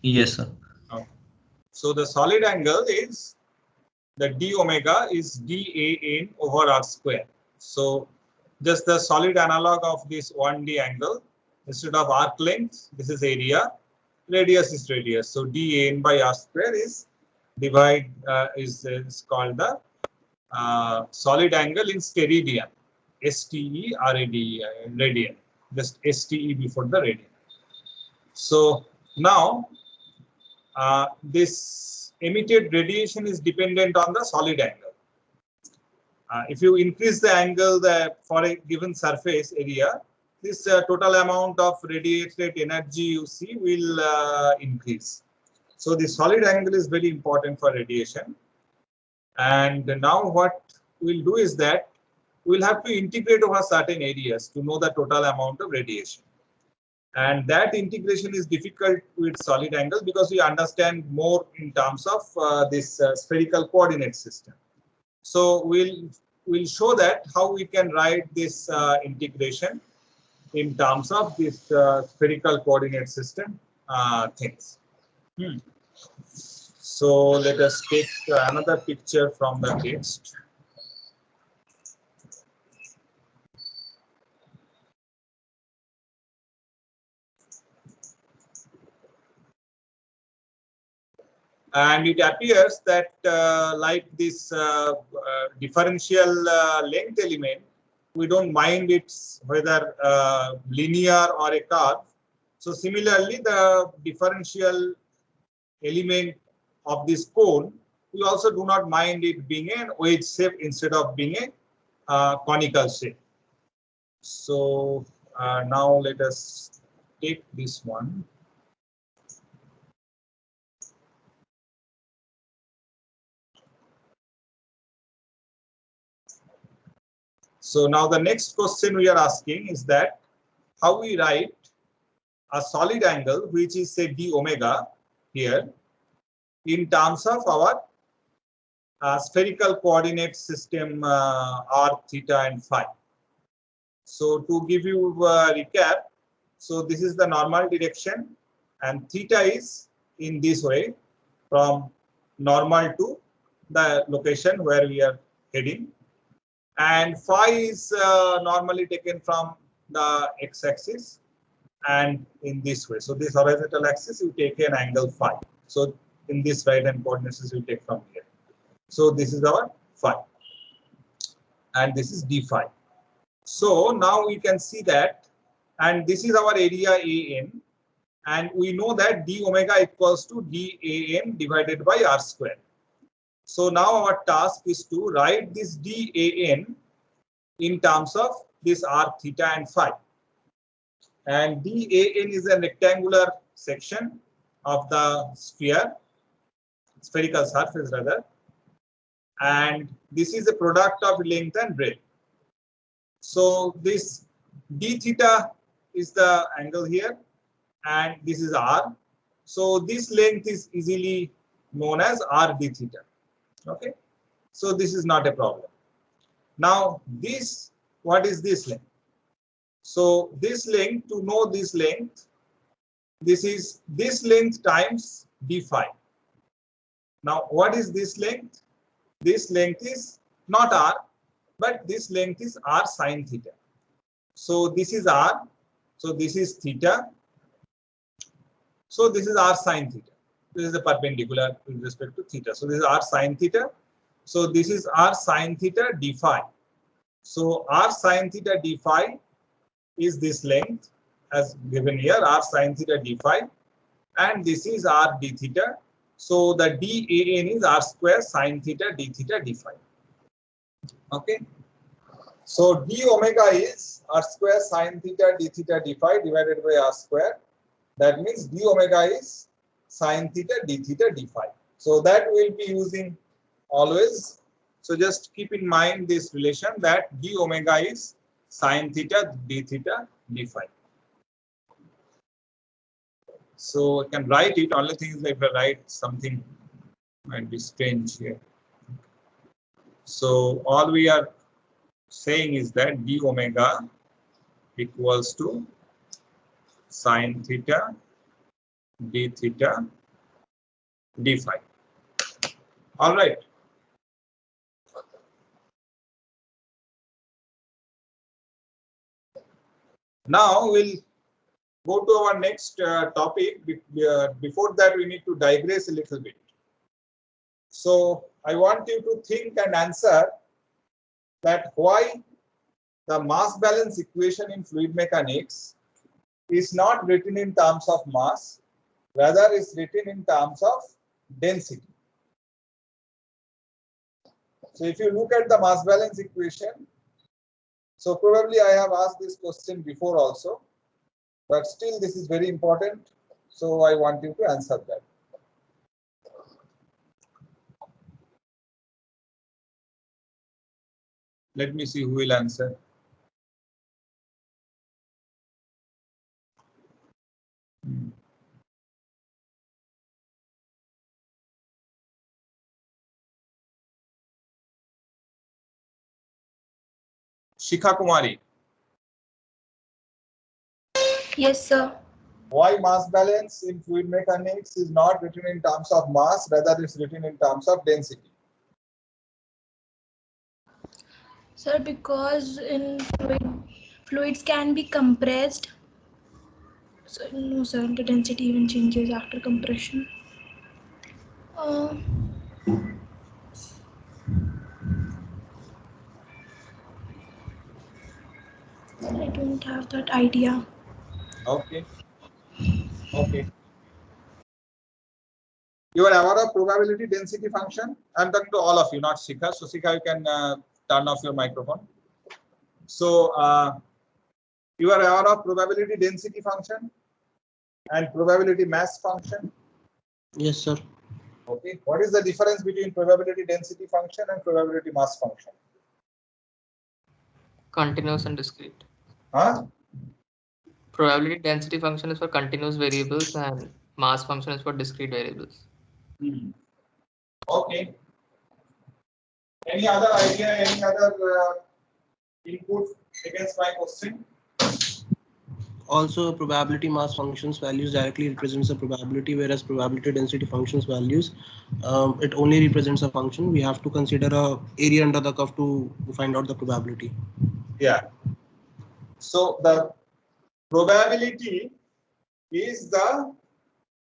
Yes, sir. Okay. So the solid angle is the d omega is dAn over r square. So just the solid analog of this 1D angle, instead of arc length, this is area, radius is radius. So dAn by r square is is called the solid angle in steradian, STE radian, just STE before the radian. So now this emitted radiation is dependent on the solid angle. If you increase the angle for a given surface area, this total amount of radiated energy you see will increase. So the solid angle is very important for radiation. And now what we'll do is that we'll have to integrate over certain areas to know the total amount of radiation. And that integration is difficult with solid angle because we understand more in terms of this spherical coordinate system. So we'll show that how we can write this integration in terms of this spherical coordinate system things. So let us take another picture from the text. And it appears that like this differential length element, we don't mind it's whether linear or a curve. So similarly, the differential element of this cone, we also do not mind it being a wedge shape instead of being a conical shape. So now let us take this one. So now the next question we are asking is that how we write a solid angle, which is say d omega here, in terms of our spherical coordinate system r, theta, and phi. So to give you a recap, so this is the normal direction, and theta is in this way from normal to the location where we are heading, and phi is normally taken from the x-axis and in this way. So this horizontal axis, you take an angle phi. So in this right hand coordinates, you take from here. So this is our phi, and this is d phi. So now we can see that, and this is our area AN, and we know that d omega equals to dAn divided by r square. So now our task is to write this dAn in terms of this r, theta, and phi. And dAn is a rectangular section of the sphere, spherical surface rather, and this is a product of length and breadth. So this d theta is the angle here, and this is r. So this length is easily known as r d theta. Okay, so this is not a problem. Now this, what is this length? So this length, to know this length, this is this length times d phi. Now what is this length? This length is not r, but this length is r sine theta. So this is r, so this is theta. So this is r sine theta. This is the perpendicular with respect to theta. So this is r sine theta. So this is r sine theta d phi. So r sine theta d phi is this length as given here, r sine theta d phi, and this is r d theta. So the dAn is r square sine theta d theta d phi. Okay. So d omega is r square sine theta d theta d phi divided by r square. That means d omega is sine theta d theta d phi. So that we'll be using always. So just keep in mind this relation that d omega is sine theta d theta d phi. So I can write it. Only thing is if I write something might be strange here. So all we are saying is that d omega equals to sine theta d theta d phi. All right. Now we'll go to our next topic. Before that, we need to digress a little bit. So I want you to think and answer that why the mass balance equation in fluid mechanics is not written in terms of mass, rather is written in terms of density. So if you look at the mass balance equation, so probably I have asked this question before also, but still this is very important. So I want you to answer that. Let me see who will answer. Shikha Kumari. Yes, sir. Why mass balance in fluid mechanics is not written in terms of mass, rather it's written in terms of density? Sir, because in fluids can be compressed. So, no, sir, the density even changes after compression. I don't have that idea. Okay. Okay. You are aware of probability density function? I'm talking to all of you, not Shikha. So Shikha, you can turn off your microphone. So you are aware of probability density function and probability mass function? Yes, sir. Okay. What is the difference between probability density function and probability mass function? Continuous and discrete. Huh? Probability density function is for continuous variables and mass function is for discrete variables. Okay. Any other idea, any other input against my question? Also, probability mass functions values directly represents a probability, whereas probability density functions values, it only represents a function. We have to consider a area under the curve to find out the probability. Yeah. So the probability is the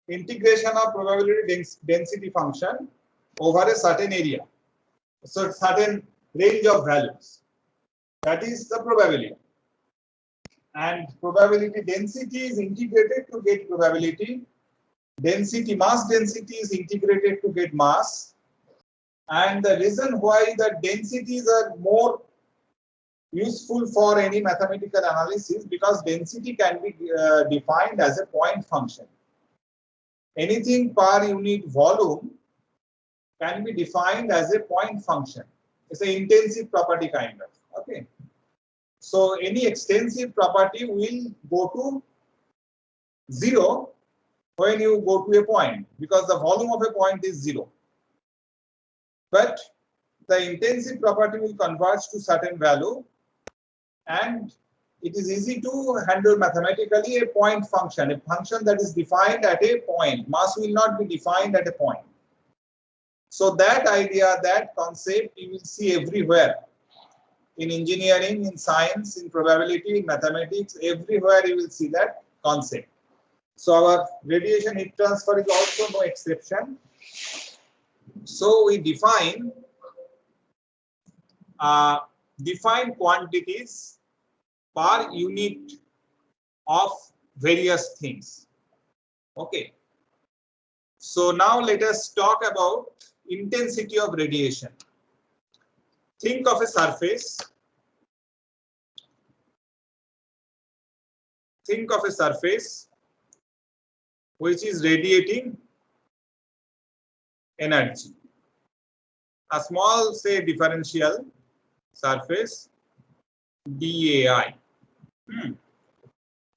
integration of probability density function over a certain area, so certain range of values. That is the probability. And probability density is integrated to get probability. Density, mass density is integrated to get mass. And the reason why the densities are more useful for any mathematical analysis, because density can be defined as a point function. Anything per unit volume can be defined as a point function. It's an intensive property kind of. Okay. So any extensive property will go to 0 when you go to a point, because the volume of a point is 0. But the intensive property will converge to certain value, and it is easy to handle mathematically a point function, a function that is defined at a point. Mass will not be defined at a point. So that idea, that concept, you will see everywhere. In engineering, in science, in probability, in mathematics, everywhere you will see that concept. So our radiation heat transfer is also no exception. So we define quantities per unit of various things. Okay. So now let us talk about intensity of radiation. Think of a surface. Think of a surface which is radiating energy. A small, say, differential surface DAI.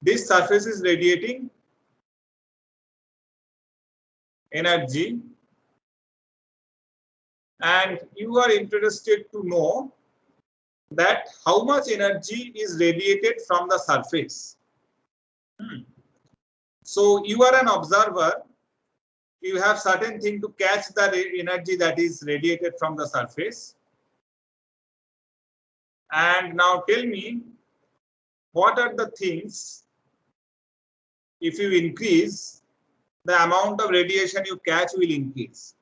This surface is radiating energy, and you are interested to know that how much energy is radiated from the surface. So you are an observer. You have certain thing to catch the energy that is radiated from the surface. And now tell me, what are the things, if you increase, the amount of radiation you catch will increase.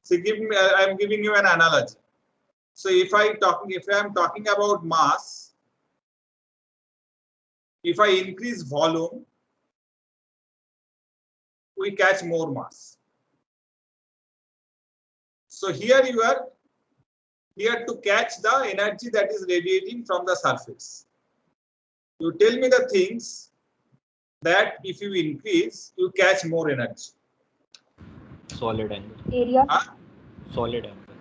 So I'm giving you an analogy. So if I am talking about mass, if I increase volume, we catch more mass. So here you are here to catch the energy that is radiating from the surface. You tell me the things that if you increase, you catch more energy. Solid angle. Area. Solid angle.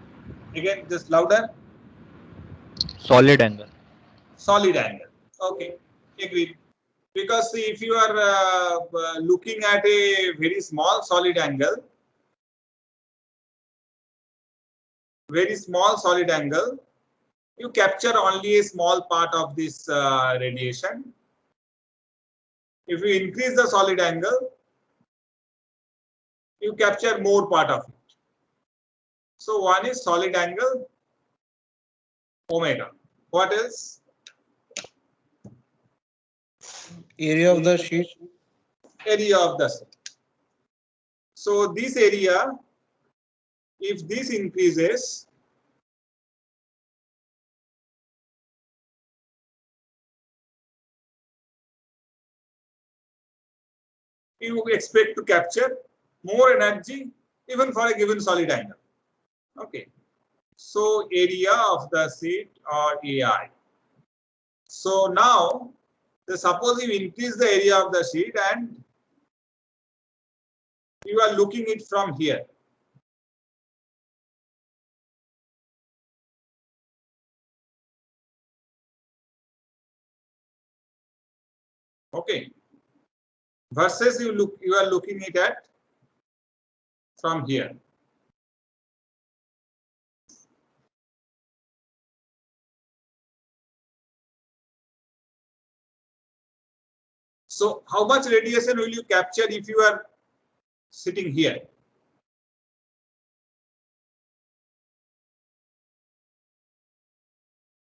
Again, just louder. Solid angle. Solid angle. Okay, agreed. Because see, if you are looking at a very small solid angle, you capture only a small part of this radiation. If you increase the solid angle, you capture more part of it. So one is solid angle, omega. What else? Area of the sheet. Area of the sheet. So this area, if this increases, you expect to capture more energy even for a given solid angle. Okay. So area of the sheet or AI. So now, suppose you increase the area of the sheet and you are looking it from here. Okay. Versus you are looking it at from here. So how much radiation will you capture if you are sitting here?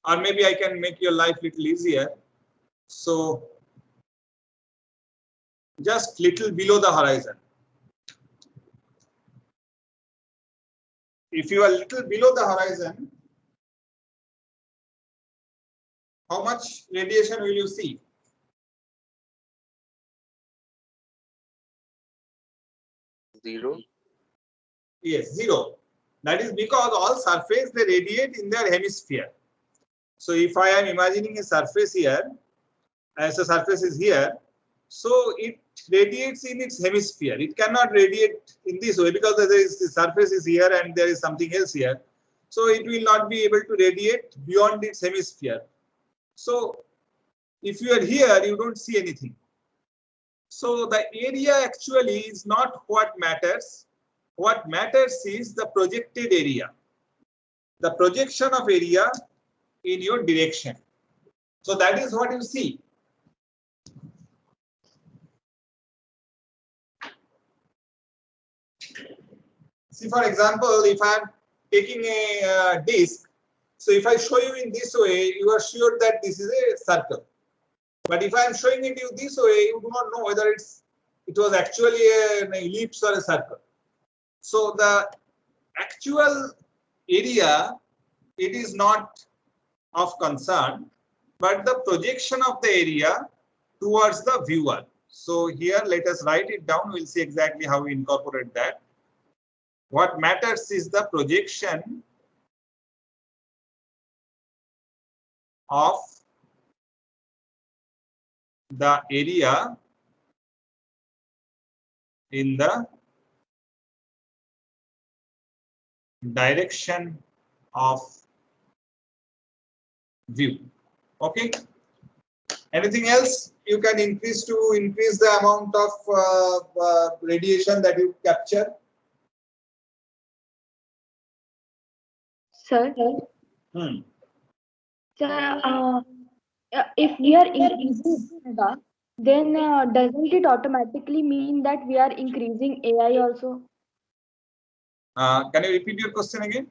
Or maybe I can make your life little easier. So just little below the horizon. If you are little below the horizon, how much radiation will you see? Zero. Yes, zero. That is because all surface they radiate in their hemisphere. So if I am imagining a surface here, as the surface is here, so it radiates in its hemisphere. It cannot radiate in this way because the surface is here and there is something else here. So it will not be able to radiate beyond its hemisphere. So if you are here, you don't see anything. So the area actually is not what matters. What matters is the projected area, the projection of area in your direction. So that is what you see. See, for example, if I am taking a disc, so if I show you in this way, you are sure that this is a circle. But if I am showing it to you this way, you do not know whether it was actually an ellipse or a circle. So the actual area, it is not of concern, but the projection of the area towards the viewer. So here, let us write it down. We'll see exactly how we incorporate that. What matters is the projection of the area in the direction of view. Okay. Anything else you can increase to increase the amount of radiation that you capture? Sir. Sir, if we are increasing omega, Then doesn't it automatically mean that we are increasing AI also? Can you repeat your question again?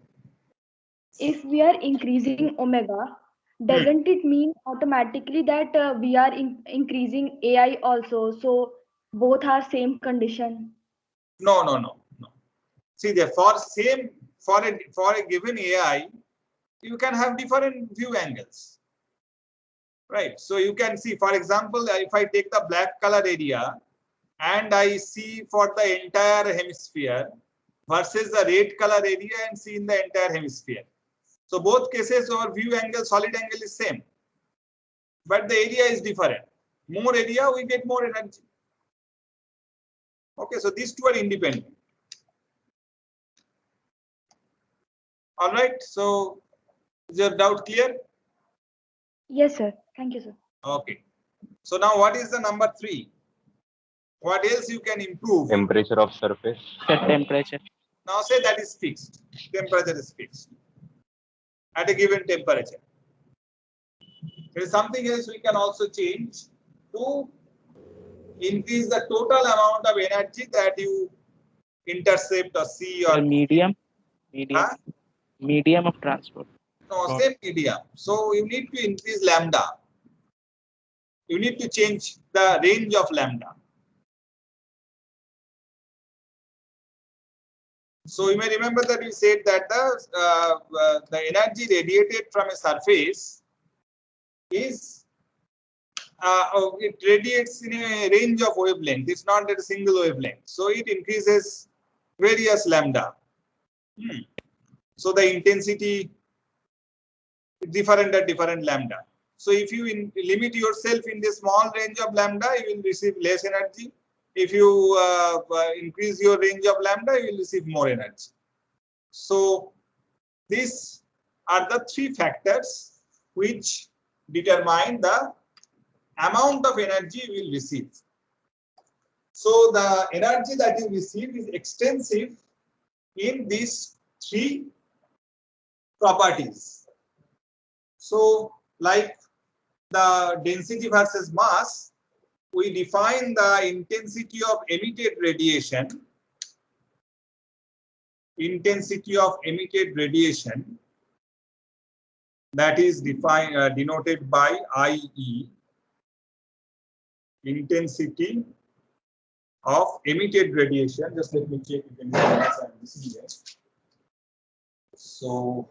If we are increasing omega, doesn't it mean automatically that we are increasing AI also? So both are same condition. No, no, no, no. See, there for a given AI, you can have different view angles, right? So you can see, for example, if I take the black color area and I see for the entire hemisphere versus the red color area and see in the entire hemisphere. So both cases our view angle, solid angle is same, but the area is different. More area, we get more energy. Okay, so these two are independent. All right, so is your doubt clear? Yes, sir. Thank you, sir. Okay. So now what is the number 3? What else you can improve? Temperature of surface. The temperature. Now say that is fixed. Temperature is fixed at a given temperature. There is something else we can also change to increase the total amount of energy that you intercept or see or The medium of transport. no, same medium. So you need to increase lambda. You need to change the range of lambda. So you may remember that we said that the energy radiated from a surface is it radiates in a range of wavelength. It's not at a single wavelength. So it increases various lambda. So the intensity is different at different lambda. So if you limit yourself in the small range of lambda, you will receive less energy. If you increase your range of lambda, you will receive more energy. So these are the 3 factors which determine the amount of energy you will receive. So the energy that you receive is extensive in these 3 properties. So like the density versus mass, we define the intensity of emitted radiation. Intensity of emitted radiation, that is defined denoted by IE. Intensity of emitted radiation. Just let me check if anything else I'm missing here. So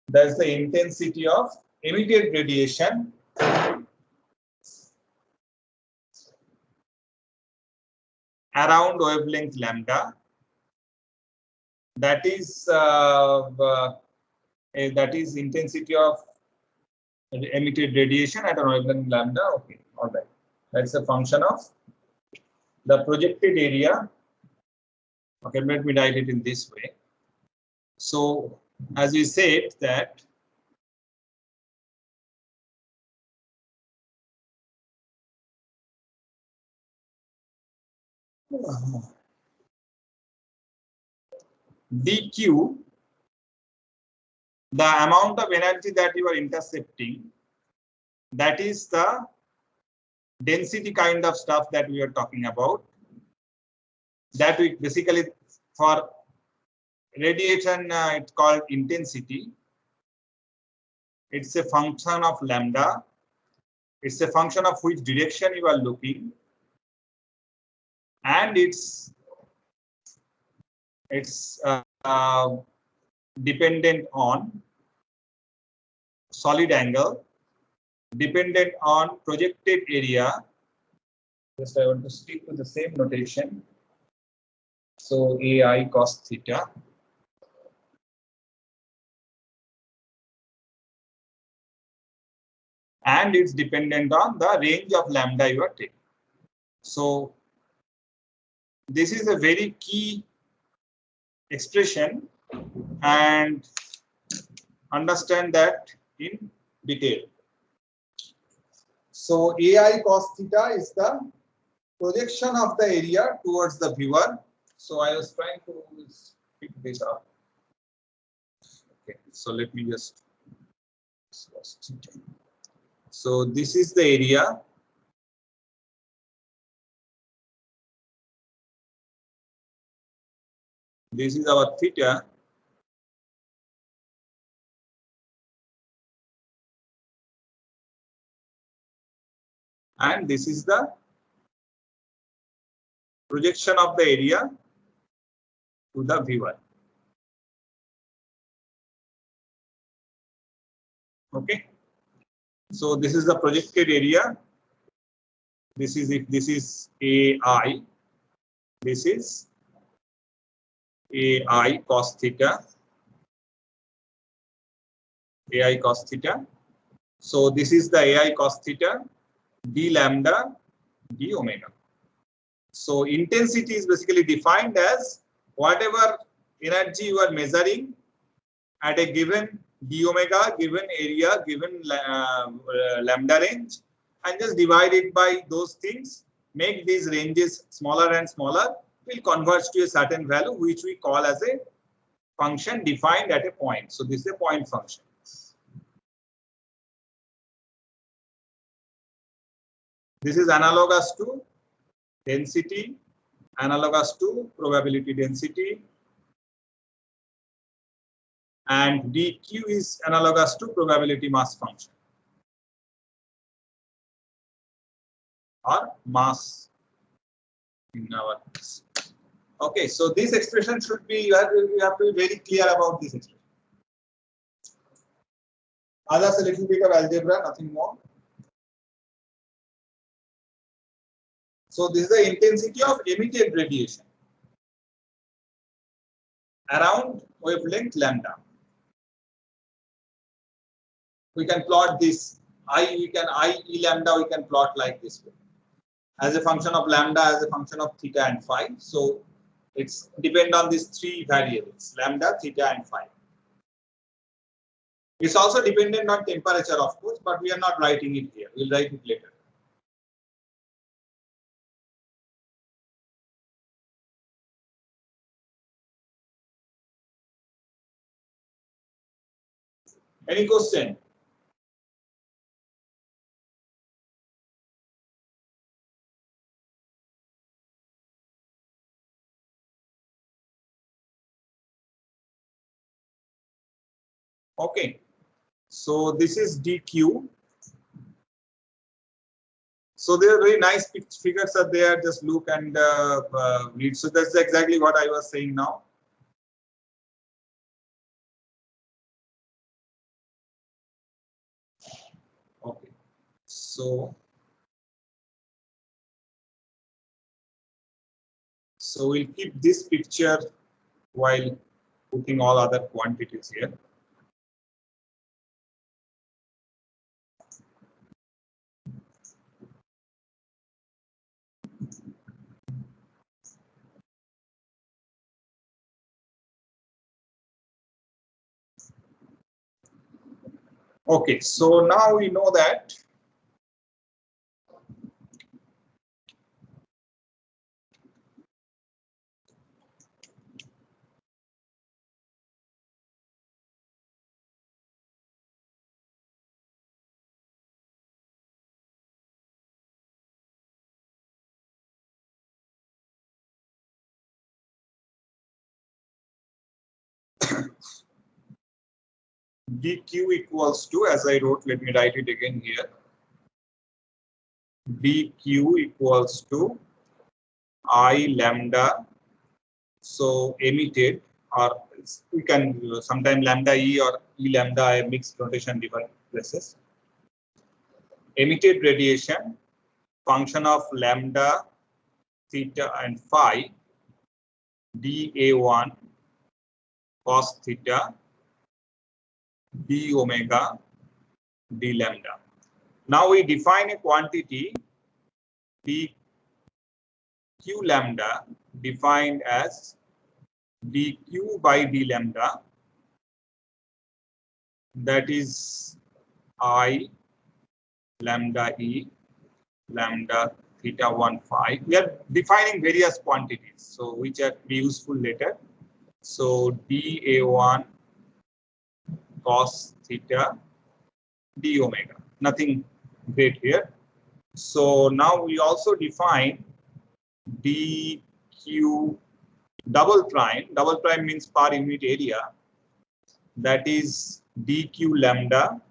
that's the intensity of emitted radiation around wavelength lambda. That is intensity of emitted radiation at a wavelength lambda. Okay, all right. That's a function of the projected area. Okay, let me write it in this way. So as we said that dq, the amount of energy that you are intercepting, that is the density kind of stuff that we are talking about. That we basically for radiation it's called intensity. It's a function of lambda. It's a function of which direction you are looking, and it's dependent on solid angle, dependent on projected area. Just I want to stick to the same notation. So AI cos theta. And it's dependent on the range of lambda you are taking. So this is a very key expression, and understand that in detail. So AI cos theta is the projection of the area towards the viewer. So I was trying to pick this up. Okay, so let me just So this is the area. This is our theta. And this is the projection of the area to the viewer. Okay. So this is the projected area. This is if this is AI. This is AI cos theta. AI cos theta. So this is the AI cos theta, d lambda, d omega. So intensity is basically defined as whatever energy you are measuring at a given d omega, given area, given lambda range, and just divide it by those things, make these ranges smaller and smaller, will converge to a certain value which we call as a function defined at a point. So this is a point function. This is analogous to density, analogous to probability density, and dq is analogous to probability mass function or mass in our case. Okay, so this expression should be, you have to be very clear about this expression. Others a little bit of algebra, nothing more. So this is the intensity of emitted radiation around wavelength lambda. We can plot this I E lambda, we can plot like this way, as a function of lambda, as a function of theta and phi. So it's depend on these three variables, lambda, theta and phi. It's also dependent on temperature, of course, but we are not writing it here. We'll write it later. Any question? Okay, so this is dq. So there are very nice figures are there. Just look and read. So that's exactly what I was saying now. Okay, so we'll keep this picture while putting all other quantities here. Okay, so now we know that dq equals to, as I wrote, let me write it again here. dq equals to I lambda, so emitted, or we can sometimes lambda e or e lambda, a mixed notation different places. Emitted radiation, function of lambda, theta and phi, dA1 cos theta, d omega, d lambda. Now we define a quantity dq lambda defined as dq by d lambda, that is I lambda e lambda theta 1 phi. We are defining various quantities, so which are be useful later. So dA1 cos theta, d omega, nothing Great here. So now we also define dq double prime. Double prime means per unit area. That is dq lambda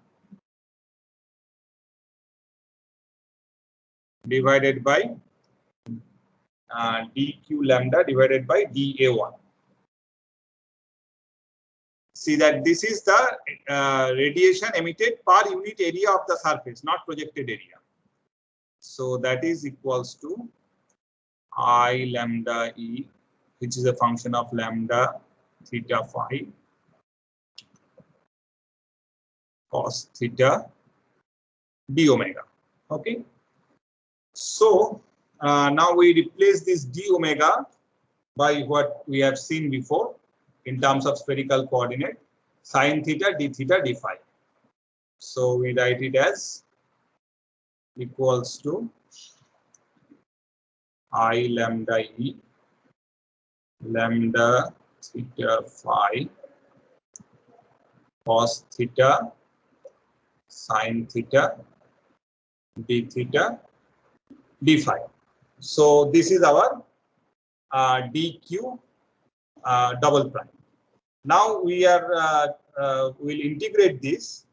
divided by dq lambda divided by dA1. See that this is the radiation emitted per unit area of the surface, not projected area. So that is equals to I lambda E, which is a function of lambda theta phi cos theta d omega. Okay. So now we replace this d omega by what we have seen before in terms of spherical coordinate, sin theta d theta d phi. So we write it as equals to I lambda E lambda theta phi cos theta sin theta d theta d phi. So this is our dq double prime. Now we are will integrate this.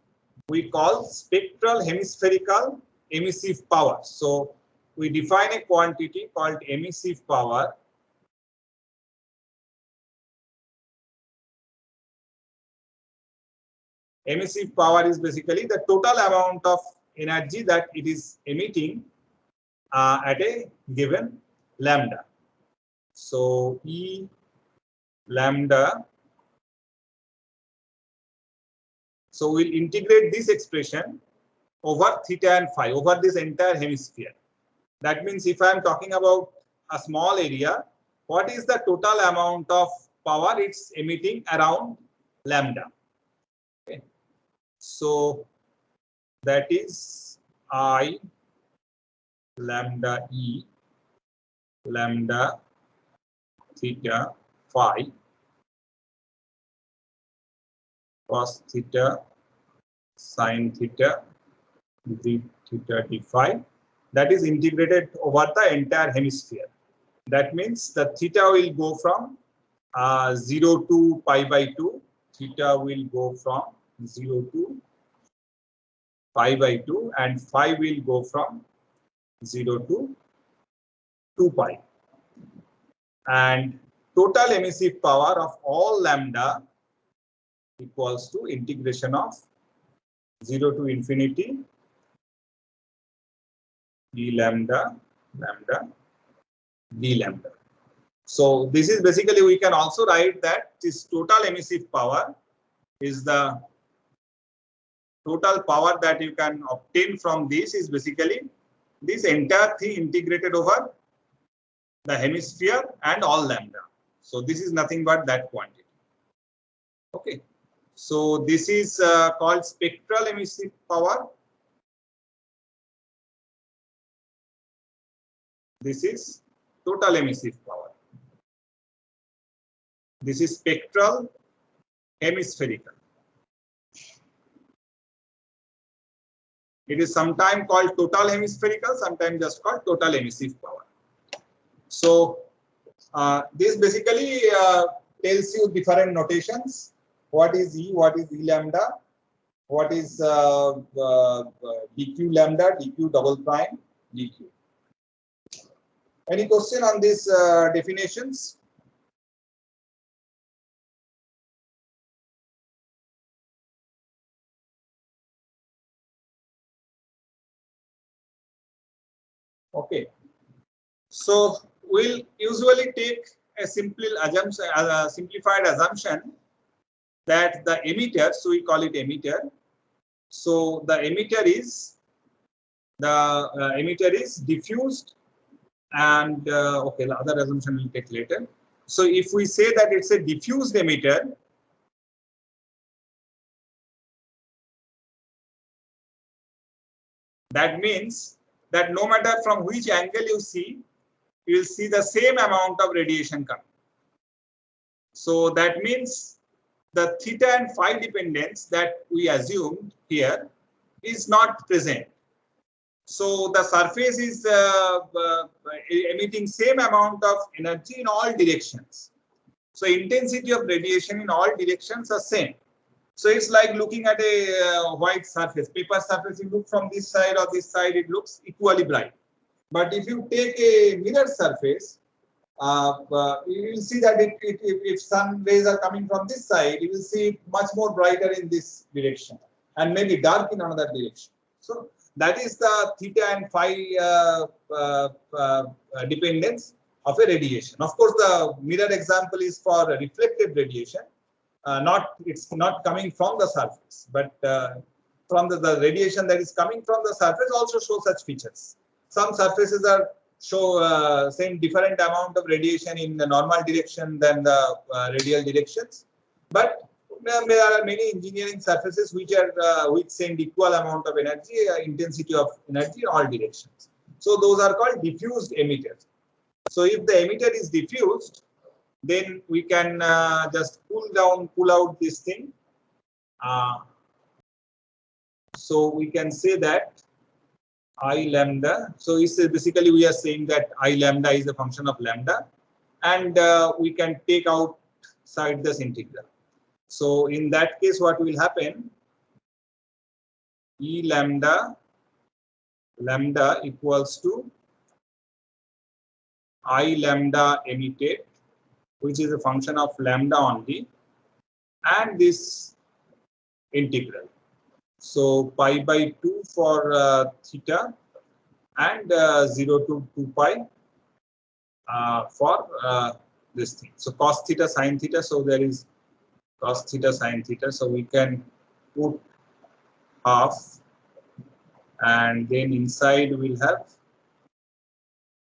We call spectral hemispherical emissive power. So we define a quantity called emissive power. Emissive power is basically the total amount of energy that it is emitting at a given lambda. So E lambda. So we'll integrate this expression over theta and phi over this entire hemisphere. That means if I am talking about a small area, what is the total amount of power it's emitting around lambda? Okay. So that is I lambda E lambda theta phi cos theta sin theta d theta d phi, that is integrated over the entire hemisphere. That means the theta will go from 0 to pi by 2. Theta will go from 0 to pi by 2 and phi will go from 0 to 2 pi. And total emissive power of all lambda equals to integration of 0 to infinity d lambda lambda d lambda. So this is basically, we can also write that this total emissive power is the total power that you can obtain from this is basically this entire thing integrated over the hemisphere and all lambda. So this is nothing but that quantity. Okay. So this is called spectral emissive power. This is total emissive power. This is spectral hemispherical. It is sometimes called total hemispherical, sometimes just called total emissive power. So this basically tells you different notations. What is E, what is E lambda, what is dq lambda, dq double prime, dq. Any question on these definitions? Okay. So we'll usually take a simple assumption, simplified assumption that the emitter, so we call it emitter. So the emitter is diffused, and okay, the other assumption we'll take later. So if we say that it's a diffused emitter, that means that no matter from which angle you see, you will see the same amount of radiation coming. So that means the theta and phi dependence that we assumed here is not present. So the surface is emitting same amount of energy in all directions. So intensity of radiation in all directions are same. So it's like looking at a white surface, paper surface. You look from this side or this side, it looks equally bright. But if you take a mirror surface, you will see that if sun rays are coming from this side, you will see it much more brighter in this direction and maybe dark in another direction. So that is the theta and phi dependence of a radiation. Of course, the mirror example is for reflected radiation. It's not coming from the surface, but from the radiation that is coming from the surface also shows such features. Some surfaces are same different amount of radiation in the normal direction than the radial directions, but there are many engineering surfaces which are which send equal amount of energy, intensity of energy in all directions. So those are called diffused emitters. So if the emitter is diffused, then we can just pull out this thing. So we can say that I lambda. So it's basically we are saying that I lambda is a function of lambda, and we can take outside this integral. So in that case, what will happen? E lambda equals to I lambda emitted, which is a function of lambda only, and this integral. So pi by 2 for theta and 0 to 2 pi for this thing. So cos theta sin theta. So there is cos theta sin theta. So we can put half, and then inside we'll have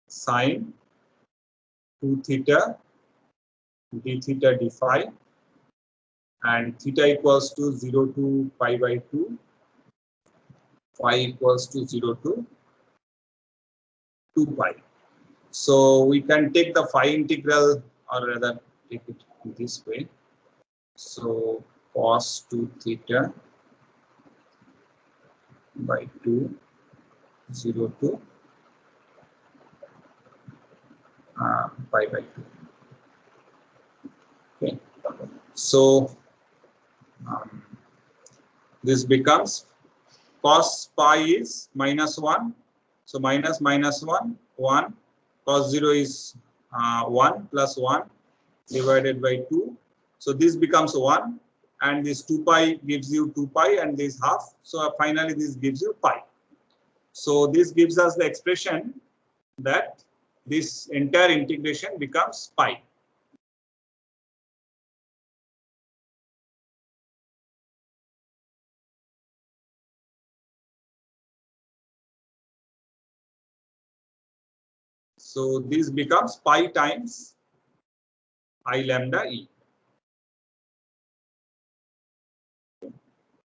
sine 2 theta d theta d phi, and theta equals to 0 to pi by 2, phi equals to 0 to 2 pi. So we can take the phi integral, or rather take it this way. So cos 2 theta by 2, 0 to pi by 2. Okay. So this becomes cos pi is -1. So minus 1, 1. Cos 0 is 1 plus 1 divided by 2. So this becomes 1, and this 2 pi gives you 2 pi, and this half. So finally this gives you pi. So this gives us the expression that this entire integration becomes pi. So this becomes pi times I lambda e.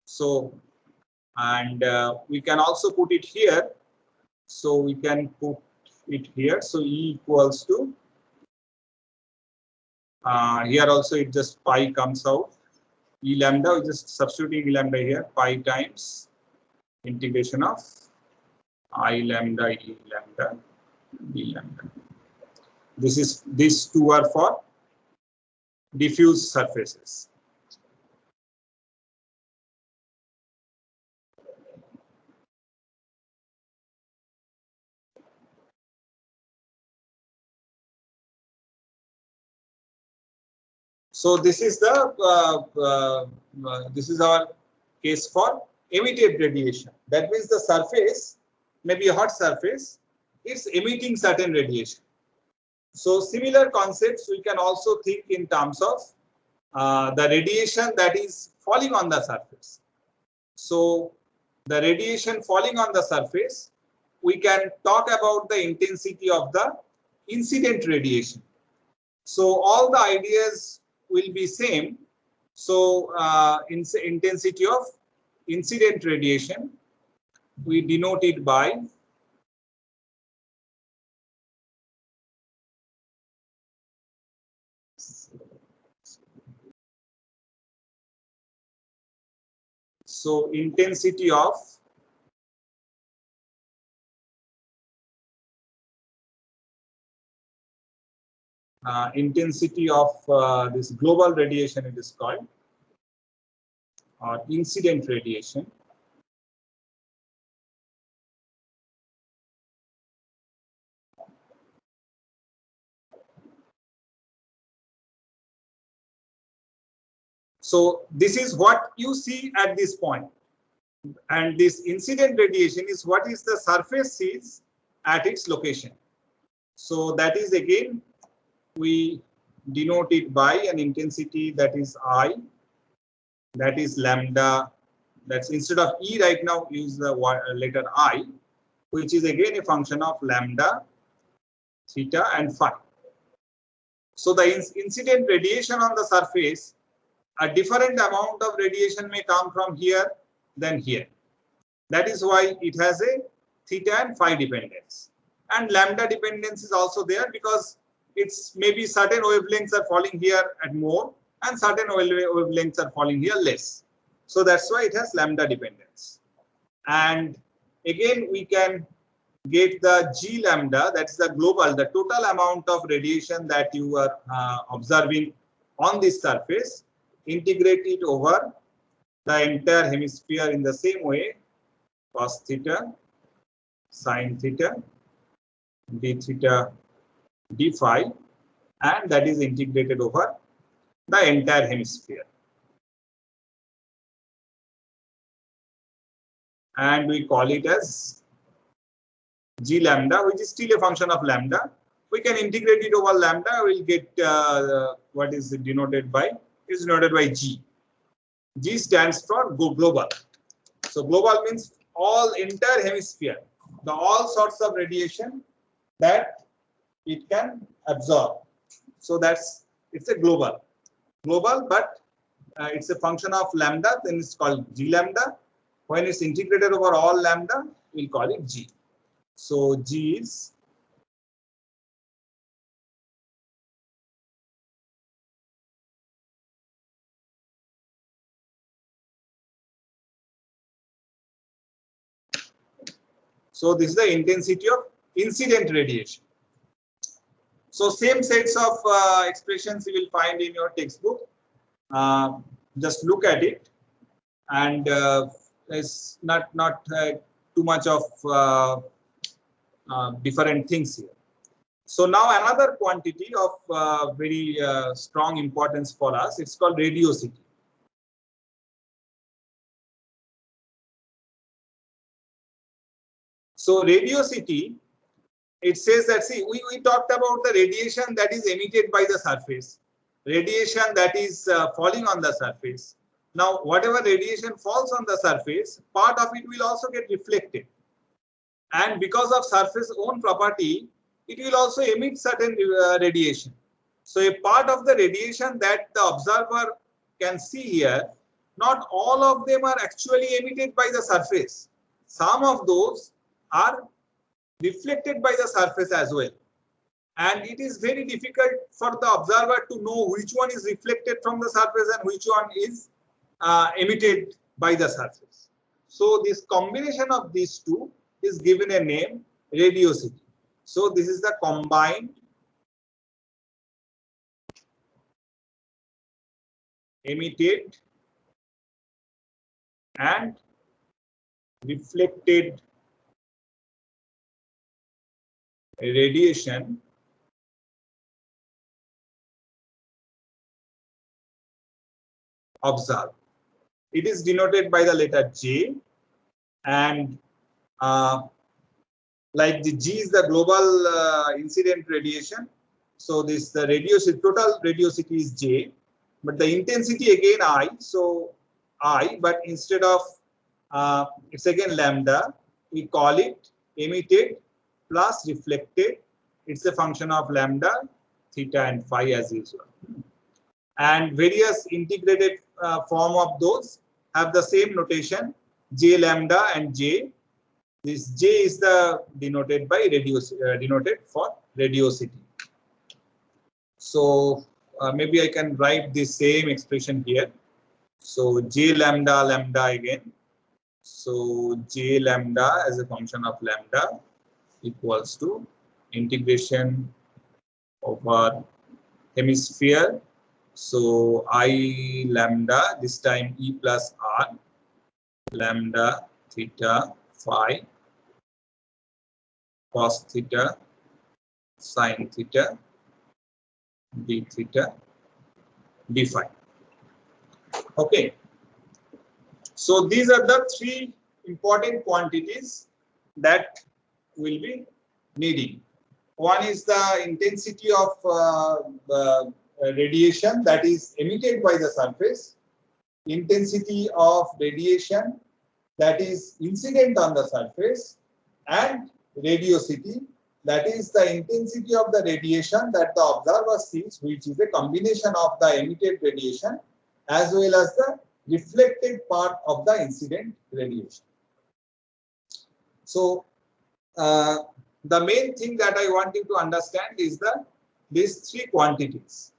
So, and we can also put it here. So we can put it here. So E equals to, here also it just pi comes out. E lambda, we just substituting E lambda here, pi times integration of I lambda E lambda d lambda. These two are for diffuse surfaces. So this is the this is our case for emitted radiation. That means the surface, maybe a hot surface, it's emitting certain radiation. So similar concepts we can also think in terms of the radiation that is falling on the surface. So the radiation falling on the surface, we can talk about the intensity of the incident radiation. So all the ideas will be same. So intensity of incident radiation, we denote it by intensity of intensity of this global radiation, it is called, or incident radiation. So this is what you see at this point. And this incident radiation is what is the surface sees at its location. So that is again, we denote it by an intensity that is I, that is lambda. That's instead of E right now, use the letter I, which is again a function of lambda, theta, and phi. So the incident radiation on the surface, a different amount of radiation may come from here than here. That is why it has a theta and phi dependence. And lambda dependence is also there because it's maybe certain wavelengths are falling here at more and certain wavelengths are falling here less. So that's why it has lambda dependence. And again, we can get the G lambda, that's the global, the total amount of radiation that you are observing on this surface, integrate it over the entire hemisphere in the same way, cos theta, sin theta, d theta, d phi, and that is integrated over the entire hemisphere. And we call it as G lambda, which is still a function of lambda. We can integrate it over lambda, we'll get what is denoted by, is denoted by G. G stands for global. So global means all entire hemisphere, the all sorts of radiation that it can absorb. So it's a global, but it's a function of lambda, then it's called G lambda. When it's integrated over all lambda, we'll call it G. So G is so this is the intensity of incident radiation. So same sets of expressions you will find in your textbook. Just look at it, and it's not too much of different things here. So now another quantity of very strong importance for us, it's called radiosity. So radiosity, it says that, see, we talked about the radiation that is emitted by the surface, radiation that is falling on the surface. Now, whatever radiation falls on the surface, part of it will also get reflected. And because of surface own property, it will also emit certain radiation. So a part of the radiation that the observer can see here, not all of them are actually emitted by the surface. Some of those are reflected by the surface as well. And it is very difficult for the observer to know which one is reflected from the surface and which one is emitted by the surface. So this combination of these two is given a name, radiosity. So this is the combined emitted and reflected radiation observed. It is denoted by the letter J, and like the G is the global incident radiation. So this the radiosity, total radiosity is J, but the intensity again I. So I, but instead of it's again lambda, we call it emitted plus reflected. It's a function of lambda, theta, and phi as usual. And various integrated form of those have the same notation, J lambda and J. This J is the denoted by denoted for radiosity. So maybe I can write the same expression here. So J lambda lambda again. So J lambda as a function of lambda equals to integration over hemisphere. So I lambda, this time E plus R, lambda theta phi cos theta sin theta d theta d phi. Okay. So these are the three important quantities that will be needing. One is the intensity of radiation that is emitted by the surface, intensity of radiation that is incident on the surface, and radiosity, that is the intensity of the radiation that the observer sees, which is a combination of the emitted radiation as well as the reflected part of the incident radiation. So the main thing that I want you to understand is these three quantities.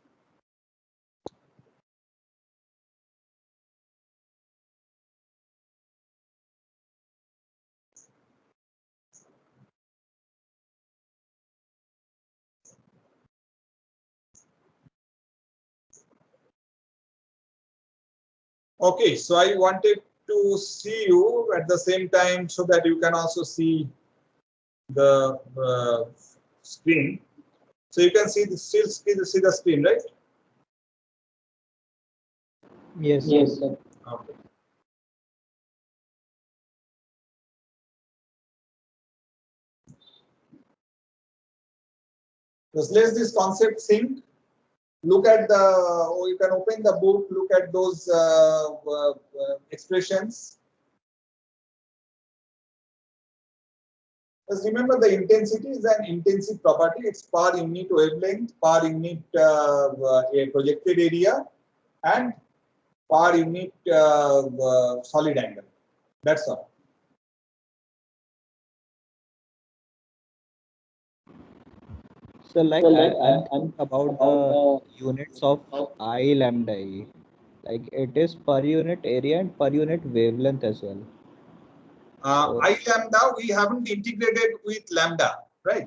Okay, so I wanted to see you at the same time so that you can also see the screen. So you can see still see the screen, right? Yes, yes, sir. Okay. Just let this concept sink. Look at the, or you can open the book, look at those expressions. Just remember the intensity is an intensive property. It's per unit wavelength, per unit projected area, and per unit solid angle. That's all. So like I'm thinking about the units of I lambda E. Like it is per unit area and per unit wavelength as well. I lambda, we haven't integrated with lambda, right?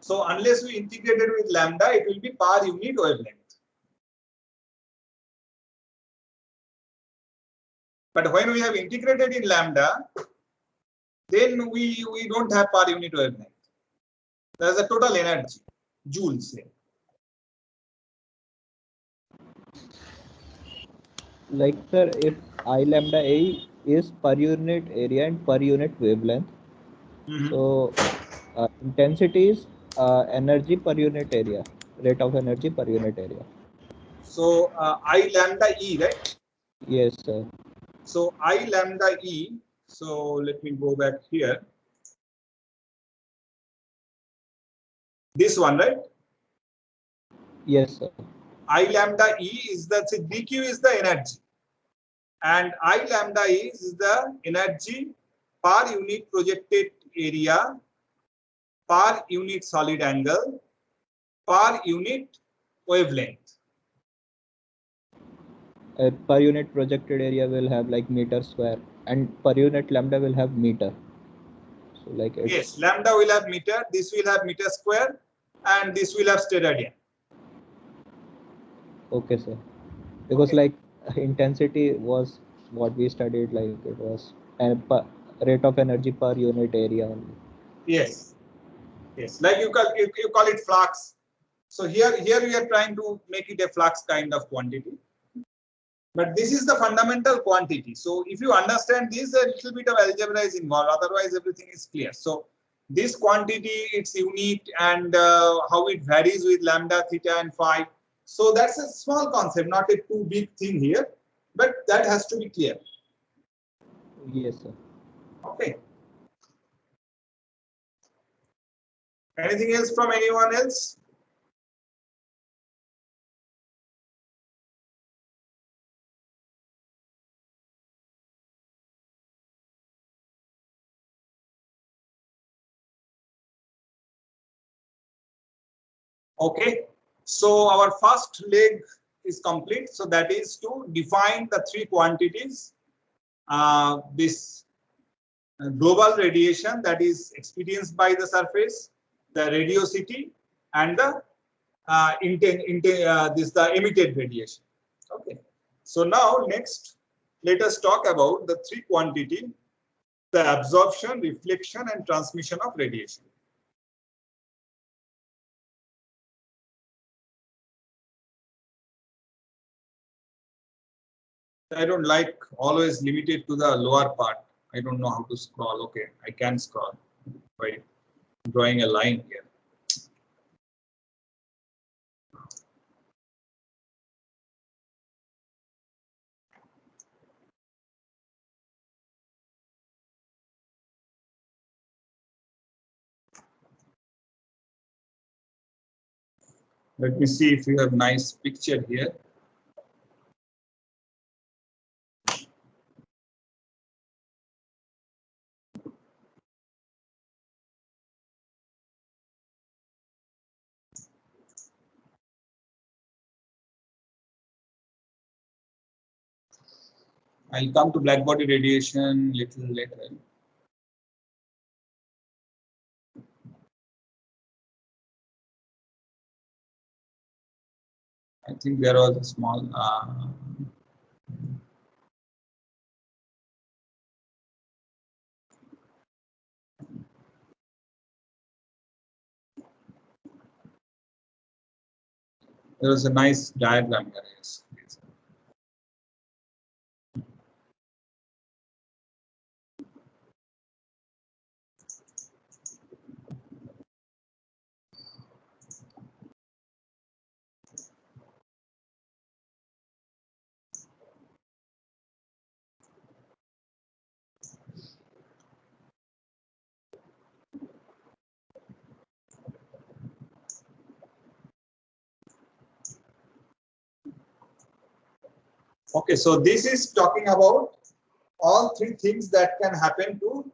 So unless we integrated with lambda, it will be per unit wavelength. But when we have integrated in lambda, then we don't have per unit wavelength. There's a total energy, joules here. Like sir, if I lambda A is per unit area and per unit wavelength, so intensity is energy per unit area, rate of energy per unit area. So I lambda E, right? Yes, sir. So I lambda E. So let me go back here. This one, right? Yes, sir. I lambda E is the, so dq is the energy, and I lambda E is the energy per unit projected area, per unit solid angle, per unit wavelength. Per unit projected area will have like meter square, and per unit lambda will have meter. So like it's, Yes, lambda will have meter, this will have meter square, and this will have steradian. okay, sir. Because Okay. like intensity was what we studied, like it was rate of energy per unit area only. Yes, yes, like you call it flux. So here we are trying to make it a flux kind of quantity. But this is the fundamental quantity. So if you understand this, a little bit of algebra is involved. Otherwise, everything is clear. So this quantity, its unit, and how it varies with lambda, theta, and phi. So that's a small concept, not a too big thing here, but that has to be clear. Yes, sir. Okay. Anything else from anyone else? Okay, so our first leg is complete. So that is to define the three quantities. This global radiation that is experienced by the surface, the radiosity, and the the emitted radiation. Okay. So now next, let us talk about the three quantity: the absorption, reflection, and transmission of radiation. I don't like always limited to the lower part. I don't know how to scroll. Okay, I can scroll by drawing a line here. Let me see if you have nice picture here. I'll come to black body radiation little later. I think there was a small there was a nice diagram here. Yes. Okay, so this is talking about all three things that can happen to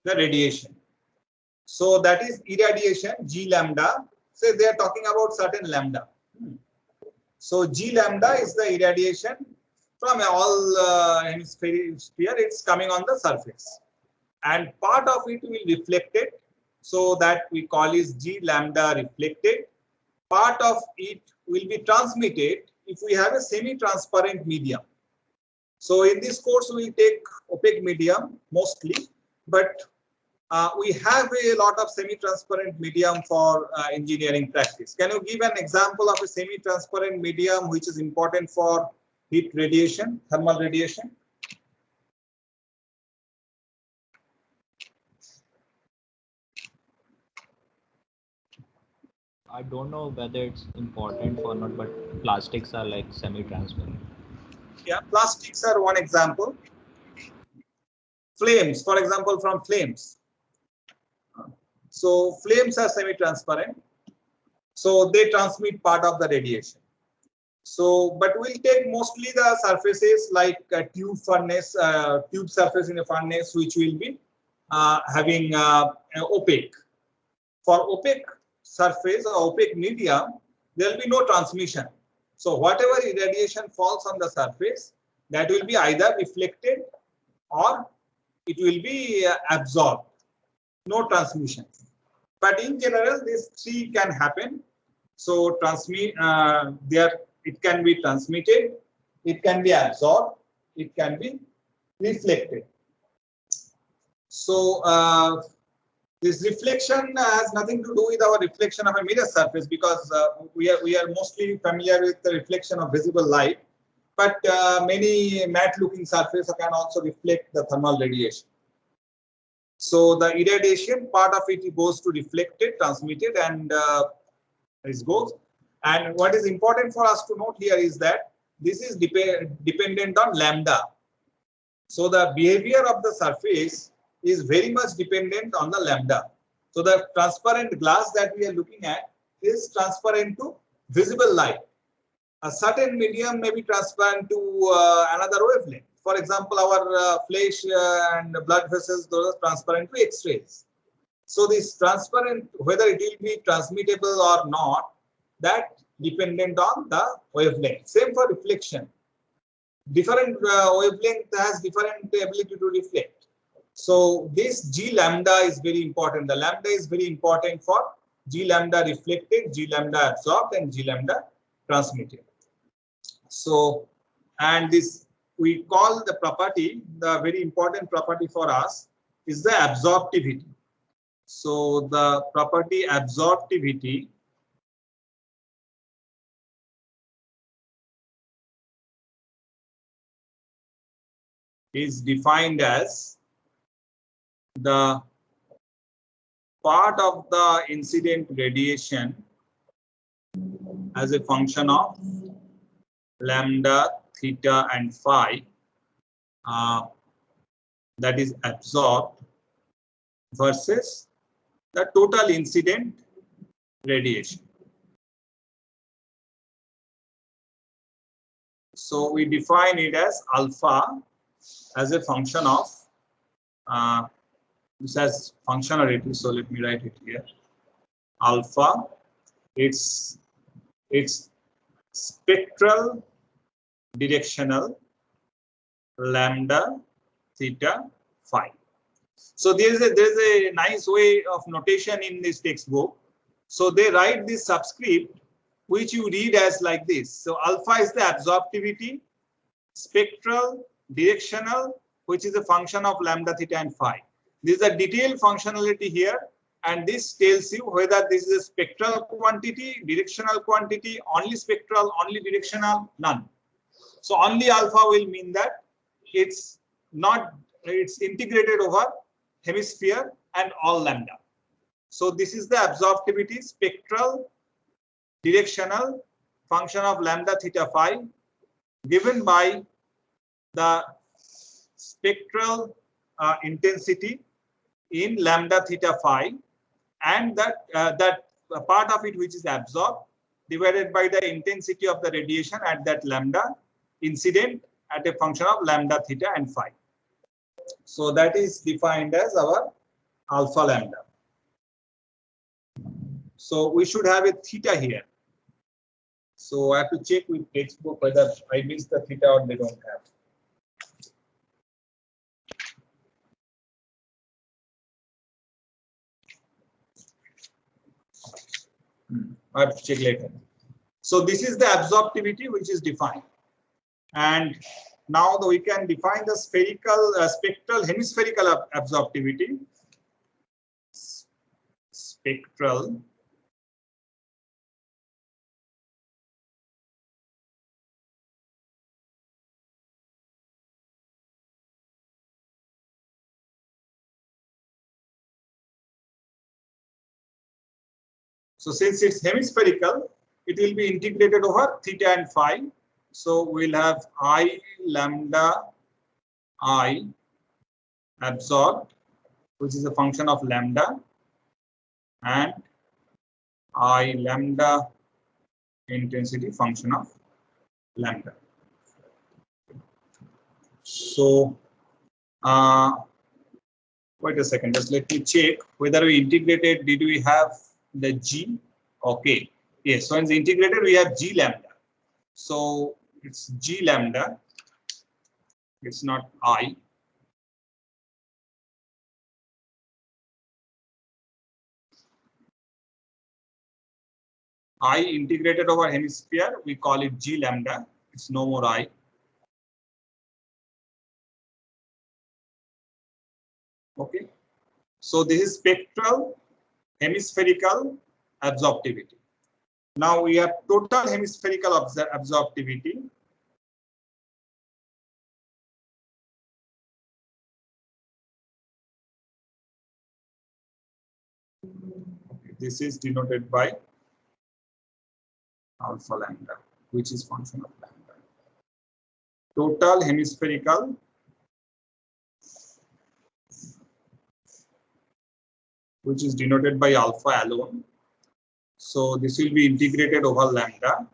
the radiation. So that is irradiation, G lambda. So they are talking about certain lambda. So G lambda is the irradiation from all hemisphere. It's coming on the surface, and part of it will reflect it. So that we call is G lambda reflected. Part of it will be transmitted if we have a semi-transparent medium. So in this course we will take opaque medium mostly, but we have a lot of semi-transparent medium for engineering practice. Can you give an example of a semi-transparent medium which is important for heat radiation, thermal radiation? I don't know whether it's important or not, but plastics are like semi-transparent. Yeah, plastics are one example. Flames, for example, from flames. So flames are semi-transparent. So they transmit part of the radiation. So, but we'll take mostly the surfaces like a tube furnace, tube surface in a furnace, which will be having opaque. For opaque surface or opaque medium, there will be no transmission. So whatever irradiation falls on the surface, that will be either reflected or it will be absorbed. No transmission. But in general, these three can happen. So it can be transmitted, it can be absorbed, it can be reflected. So this reflection has nothing to do with our reflection of a mirror surface, because we are mostly familiar with the reflection of visible light. But many matte-looking surfaces can also reflect the thermal radiation. So the irradiation part of it goes to reflected, transmitted, and this goes. And what is important for us to note here is that this is dependent on lambda. So the behavior of the surface is very much dependent on the lambda. So the transparent glass that we are looking at is transparent to visible light. A certain medium may be transparent to another wavelength. For example, our flesh and blood vessels, those are transparent to X-rays. So this transparent, whether it will be transmittable or not, that dependent on the wavelength. Same for reflection. Different wavelength has different ability to reflect. So this G lambda is very important. The lambda is very important for G lambda reflected, G lambda absorbed, and G lambda transmitted. So, and this we call the property, the very important property for us is the absorptivity. So the property absorptivity is defined as the part of the incident radiation as a function of lambda, theta, and phi that is absorbed versus the total incident radiation. So we define it as alpha as a function of this has functionality. So let me write it here. Alpha, it's spectral directional lambda, theta, phi. So there's a nice way of notation in this textbook. So they write this subscript which you read as like this. So alpha is the absorptivity, spectral, directional, which is a function of lambda, theta, and phi. This is a detailed functionality here, and this tells you whether this is a spectral quantity, directional quantity, only spectral, only directional, none. So only alpha will mean that it's integrated over hemisphere and all lambda. So this is the absorptivity, spectral, directional, function of lambda, theta, phi, given by the spectral intensity in lambda, theta, phi, and that part of it which is absorbed divided by the intensity of the radiation at that lambda incident at a function of lambda, theta, and phi. So that is defined as our alpha lambda. So we should have a theta here. So I have to check with textbook whether I missed the theta or they don't have. I have to check later. So this is the absorptivity which is defined. And now we can define the spherical, spectral, hemispherical absorptivity. Spectral So since it's hemispherical, it will be integrated over theta and phi. So we'll have I lambda I absorbed, which is a function of lambda, and I lambda intensity function of lambda. So wait a second, just let me check whether we integrated, did we have the G? Okay, yes, so in the integrated we have G lambda. So it's G lambda, it's not I. I integrated over hemisphere, we call it G lambda, it's no more I. Okay, so this is spectral hemispherical absorptivity. Now we have total hemispherical absorptivity. Okay, this is denoted by alpha lambda, which is function of lambda. Total hemispherical which is denoted by alpha alone. So this will be integrated over lambda.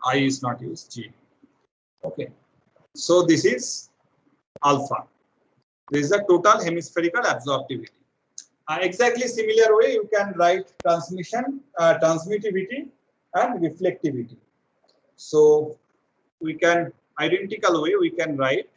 I is not used, G. Okay. So this is alpha. This is the total hemispherical absorptivity. Exactly similar way you can write transmittivity and reflectivity. So we can identical way we can write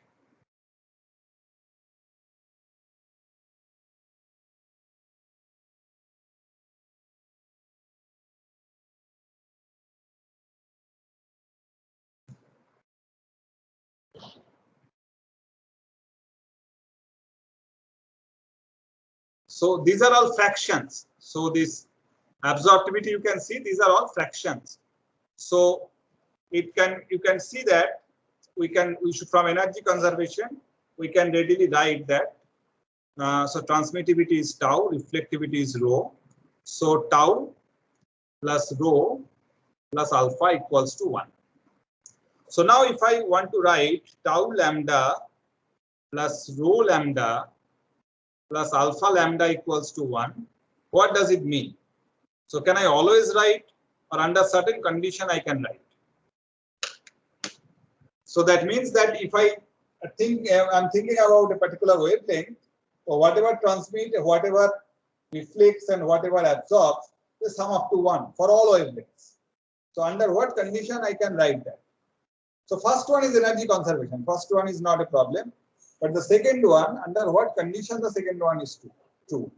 so these are all fractions. So this absorptivity you can see these are all fractions. So you can see that we should from energy conservation we can readily write that so transmittivity is tau, reflectivity is rho. So tau plus rho plus alpha equals to 1. So now if I want to write tau lambda plus rho lambda plus alpha lambda equals to 1, what does it mean? So can I always write, or under certain condition I can write? So that means that if I'm thinking about a particular wavelength, or whatever transmit, whatever reflects and whatever absorbs, they sum up to 1 for all wavelengths. So under what condition I can write that? So first one is energy conservation. First one is not a problem. But the second one, under what condition the second one is true?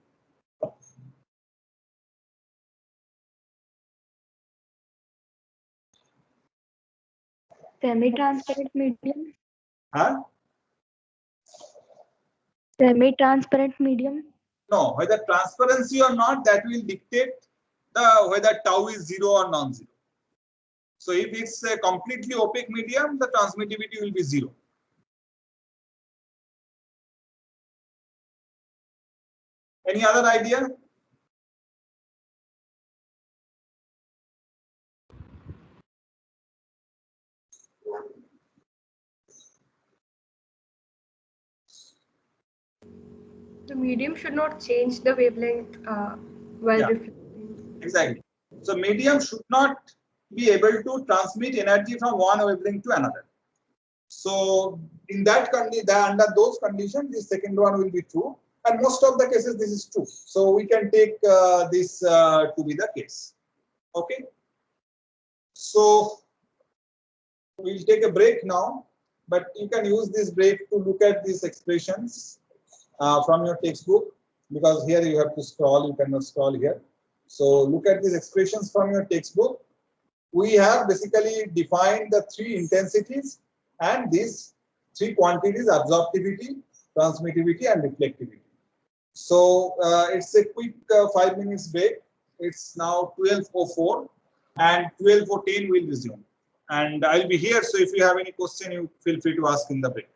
Semi-transparent medium. Huh? Semi-transparent medium. No, whether transparency or not, that will dictate whether tau is 0 or non-zero. So if it's a completely opaque medium, the transmittivity will be 0. Any other idea? The medium should not change the wavelength while Yeah. reflecting. Exactly. So medium should not be able to transmit energy from one wavelength to another. So in that condition, under those conditions, the second one will be true, and most of the cases this is true. So we can take this to be the case. Okay. So we'll take a break now, but you can use this break to look at these expressions from your textbook, because here you have to scroll. You cannot scroll here. So look at these expressions from your textbook. We have basically defined the 3 intensities and these 3 quantities: absorptivity, transmittivity, and reflectivity. So it's a quick 5 minutes break. It's now 12:04 and 12:10 will resume. And I'll be here. So if you have any question, you feel free to ask in the break.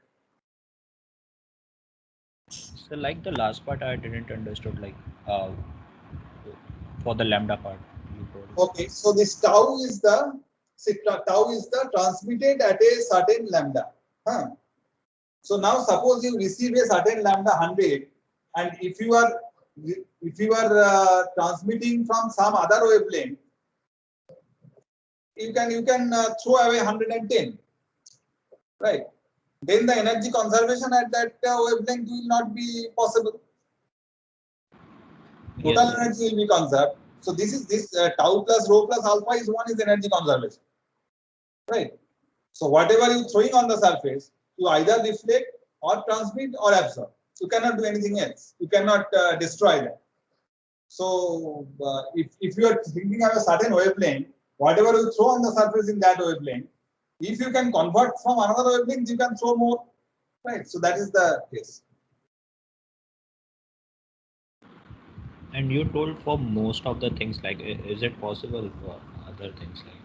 So like the last part I didn't understood, like for the lambda part you told. Okay, so this tau is the transmitted at a certain lambda. Huh? So now suppose you receive a certain lambda 100, and if you are transmitting from some other wavelength, you can throw away 110, right? Then the energy conservation at that wavelength will not be possible. Total Yes, energy will be conserved. So this tau plus rho plus alpha is energy conservation, right? So whatever you throwing on the surface, you either deflect or transmit or absorb. You cannot do anything else. You cannot destroy that. So if you are thinking of a certain wavelength, whatever you throw on the surface in that wavelength, if you can convert from another wavelength, you can throw more, right? So that is the case. and you told for most of the things, like is it possible for other things like?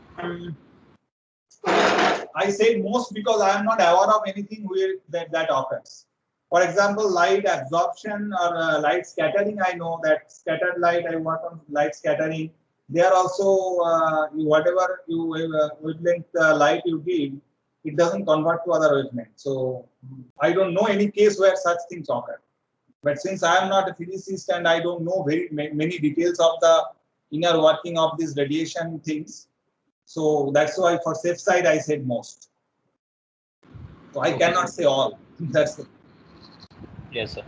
I say most because I am not aware of anything where that occurs. For example, light absorption or light scattering, I know that scattered light, I work on light scattering. There also, whatever wavelength light you give, it doesn't convert to other wavelength. So I don't know any case where such things occur. But since I am not a physicist and I don't know very many details of the inner working of these radiation things, so that's why for safe side I said most. So I cannot say all. That's it. Yes, sir.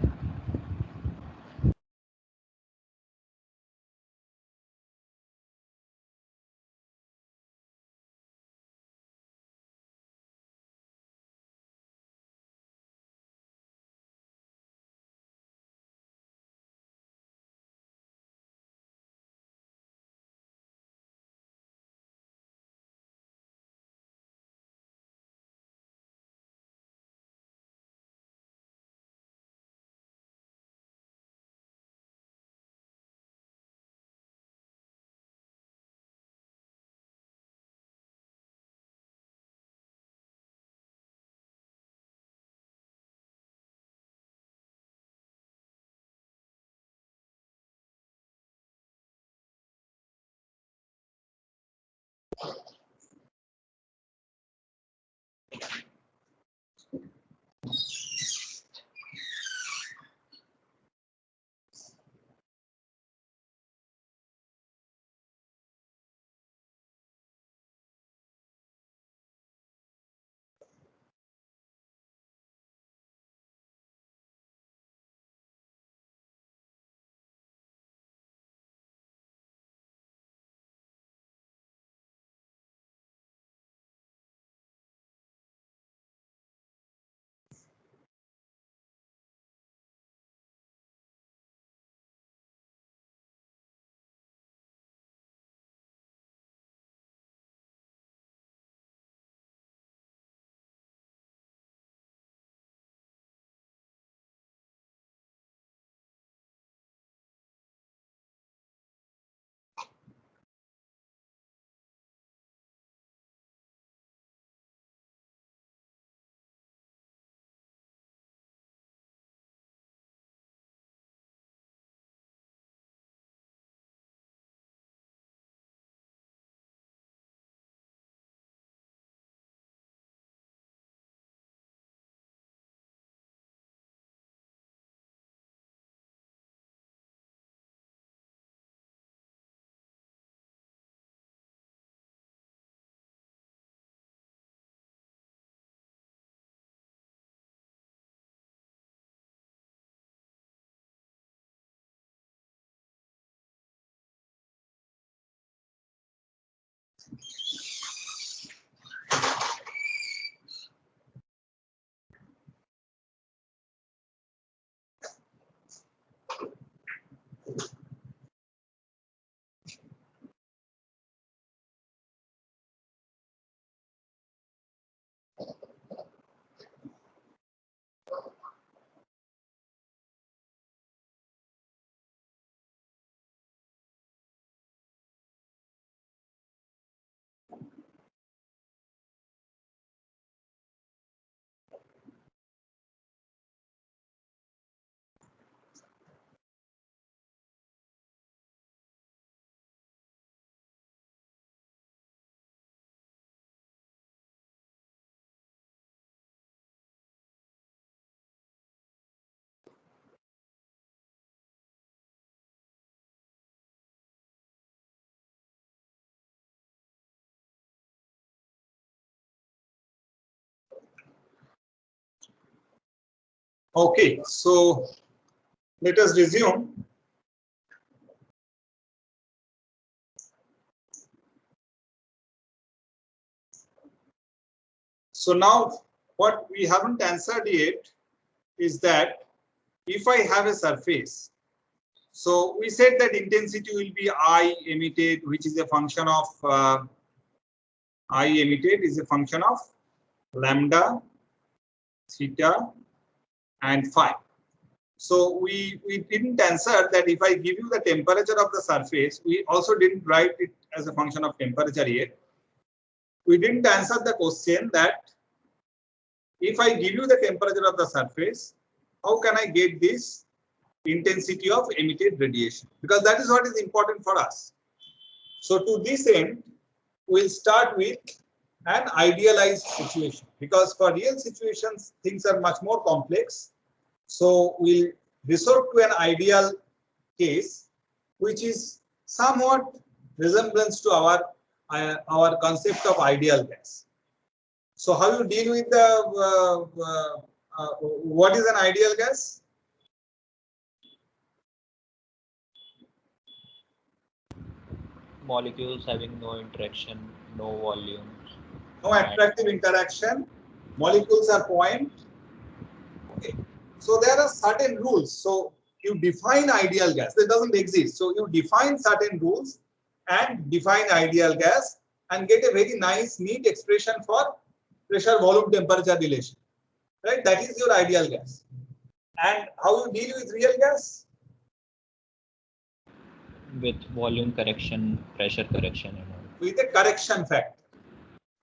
Okay, so let us resume. So now what we haven't answered yet is that if I have a surface, so we said that intensity will be I emitted, which is a function of I emitted is a function of lambda, theta, and phi. So we didn't answer that if I give you the temperature of the surface, we also didn't write it as a function of temperature yet. We didn't answer the question that if I give you the temperature of the surface, how can I get this intensity of emitted radiation? Because that is what is important for us. So to this end, we'll start with an idealized situation, because for real situations, things are much more complex. So we'll resort to an ideal case, which is somewhat resemblance to our concept of ideal gas. So how you deal with the what is an ideal gas? molecules having no interaction, no volumes. No attractive interaction. Molecules are point. Okay. So there are certain rules. So you define ideal gas. That doesn't exist. So you define certain rules and define ideal gas and get a very nice, neat expression for pressure, volume, temperature relation. Right? That is your ideal gas. And how you deal with real gas? With volume correction, pressure correction, and all. With a correction factor.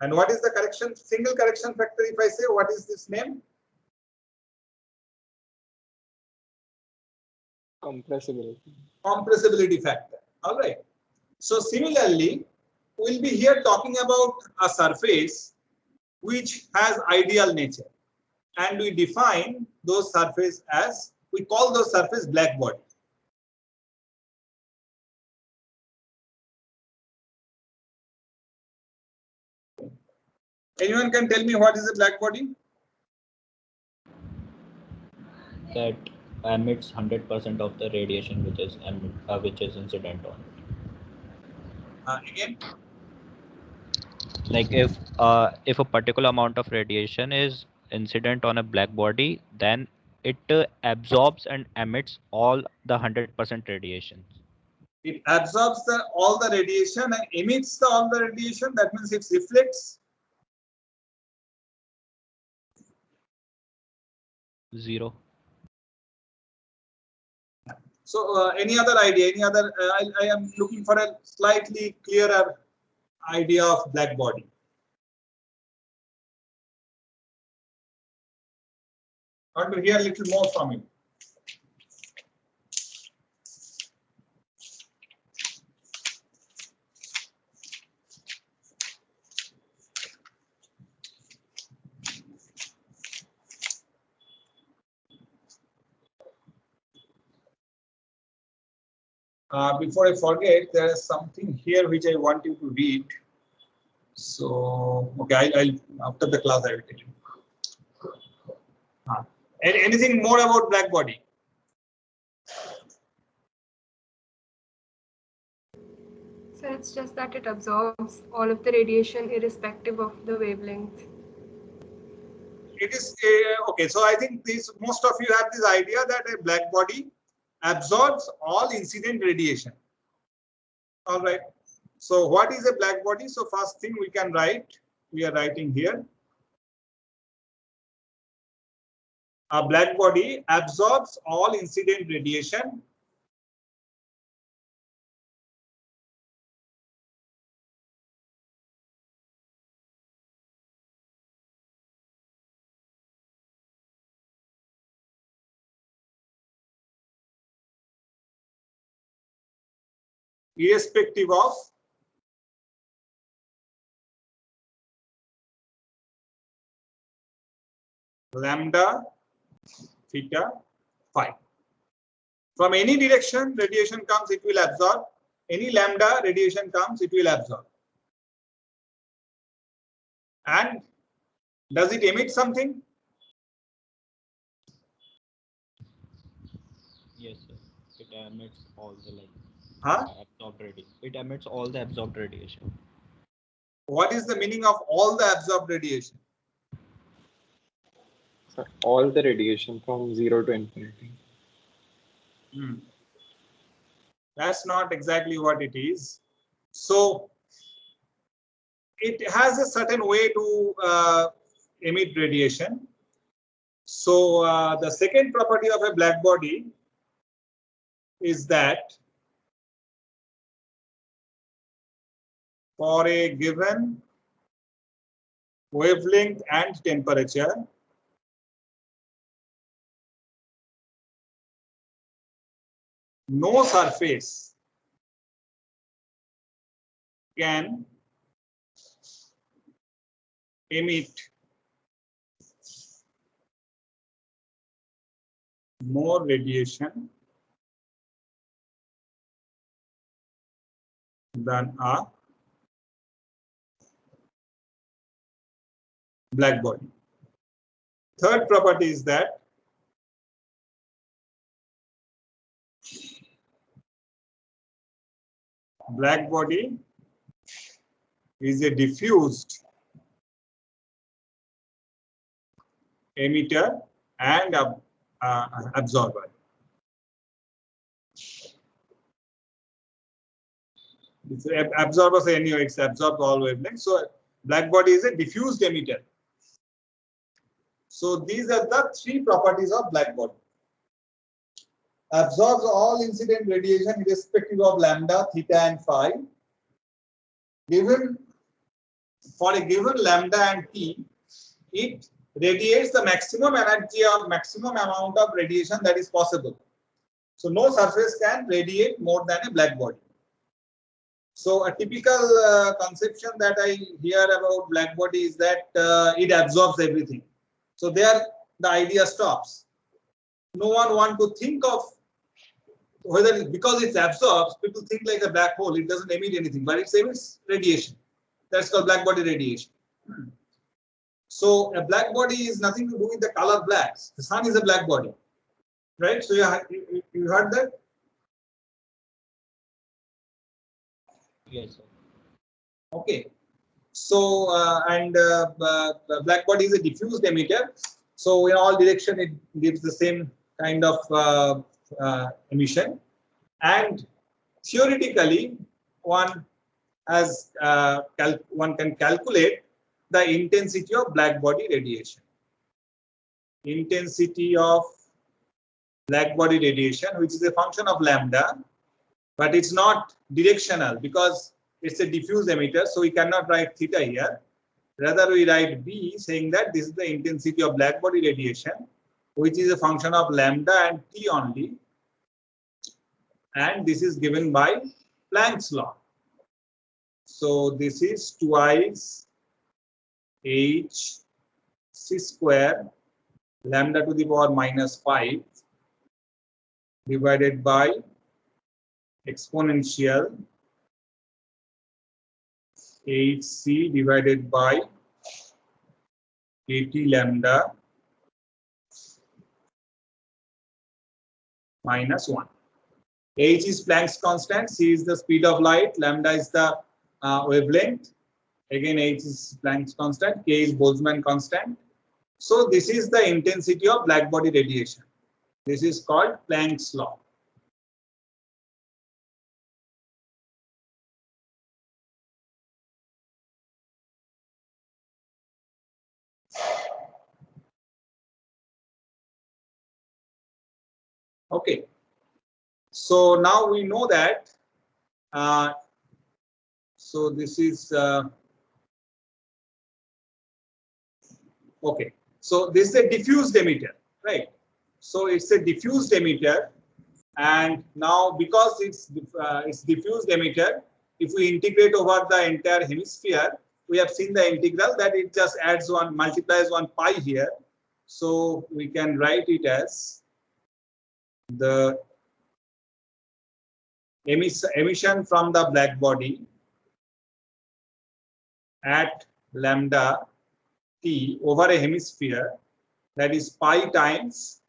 And what is the correction? Single correction factor, if I say, what is this name? Compressibility. Compressibility factor. All right. So similarly, we'll be here talking about a surface which has ideal nature. And we define those surface as, we call those surface black body. Anyone can tell me what is a black body? That emits 100% of the radiation which is incident on it. Again? Like if a particular amount of radiation is incident on a black body, then it absorbs and emits all the 100% radiation. It absorbs all the radiation and emits all the radiation. That means it reflects. Zero. So any other idea? Any other? I am looking for a slightly clearer idea of black body. I want to hear a little more from you. Before I forget, there is something here which I want you to read. So, okay, I'll after the class I will tell you. Anything more about black body? So it's just that it absorbs all of the radiation irrespective of the wavelength. It is okay. So I think most of you have this idea that a black body absorbs all incident radiation. All right. So what is a black body? So first thing we can write, we are writing here. A black body absorbs all incident radiation irrespective of lambda, theta, phi. From any direction radiation comes, it will absorb. Any lambda radiation comes, it will absorb. And does it emit something? Yes, sir. It emits all the absorbed radiation. It emits all the absorbed radiation. What is the meaning of all the absorbed radiation? So all the radiation from 0 to infinity. That's not exactly what it is. So it has a certain way to emit radiation. So the second property of a black body is that for a given wavelength and temperature, no surface can emit more radiation than a black body. Third property is that black body is a diffused emitter and absorber. It's absorbers anyway, it's absorbed all wavelengths. So black body is a diffused emitter. So these are the three properties of black body. Absorbs all incident radiation irrespective of lambda, theta and phi. Given for a given lambda and t, it radiates the maximum energy or maximum amount of radiation that is possible. So no surface can radiate more than a black body. So a typical conception that I hear about black body is that it absorbs everything. So there the idea stops. No one wants to think of whether because it absorbs, people think like a black hole, it doesn't emit anything, but it emits radiation. That's called black body radiation. So a black body is nothing to do with the color black. The sun is a black body, right? So you heard that? Yes, sir. Okay. So the black body is a diffused emitter. So in all direction it gives the same kind of emission. And theoretically, one can calculate the intensity of black body radiation. Intensity of black body radiation, which is a function of lambda, but it's not directional because it's a diffuse emitter, so we cannot write theta here. Rather, we write B saying that this is the intensity of black body radiation, which is a function of lambda and T only. And this is given by Planck's law. So this is twice h c square lambda to the power minus 5 divided by exponential hc divided by 80 lambda minus 1. H is Planck's constant, c is the speed of light, lambda is the wavelength. Again, H is Planck's constant, K is Boltzmann constant. So this is the intensity of black body radiation. This is called Planck's law. Okay. So now we know that. So this is okay. So this is a diffused emitter, right? So it's a diffused emitter, and now because it's diffused emitter, if we integrate over the entire hemisphere, we have seen the integral that it just adds one, multiplies one pi here. So we can write it as the emission from the black body at lambda t over a hemisphere, that is pi times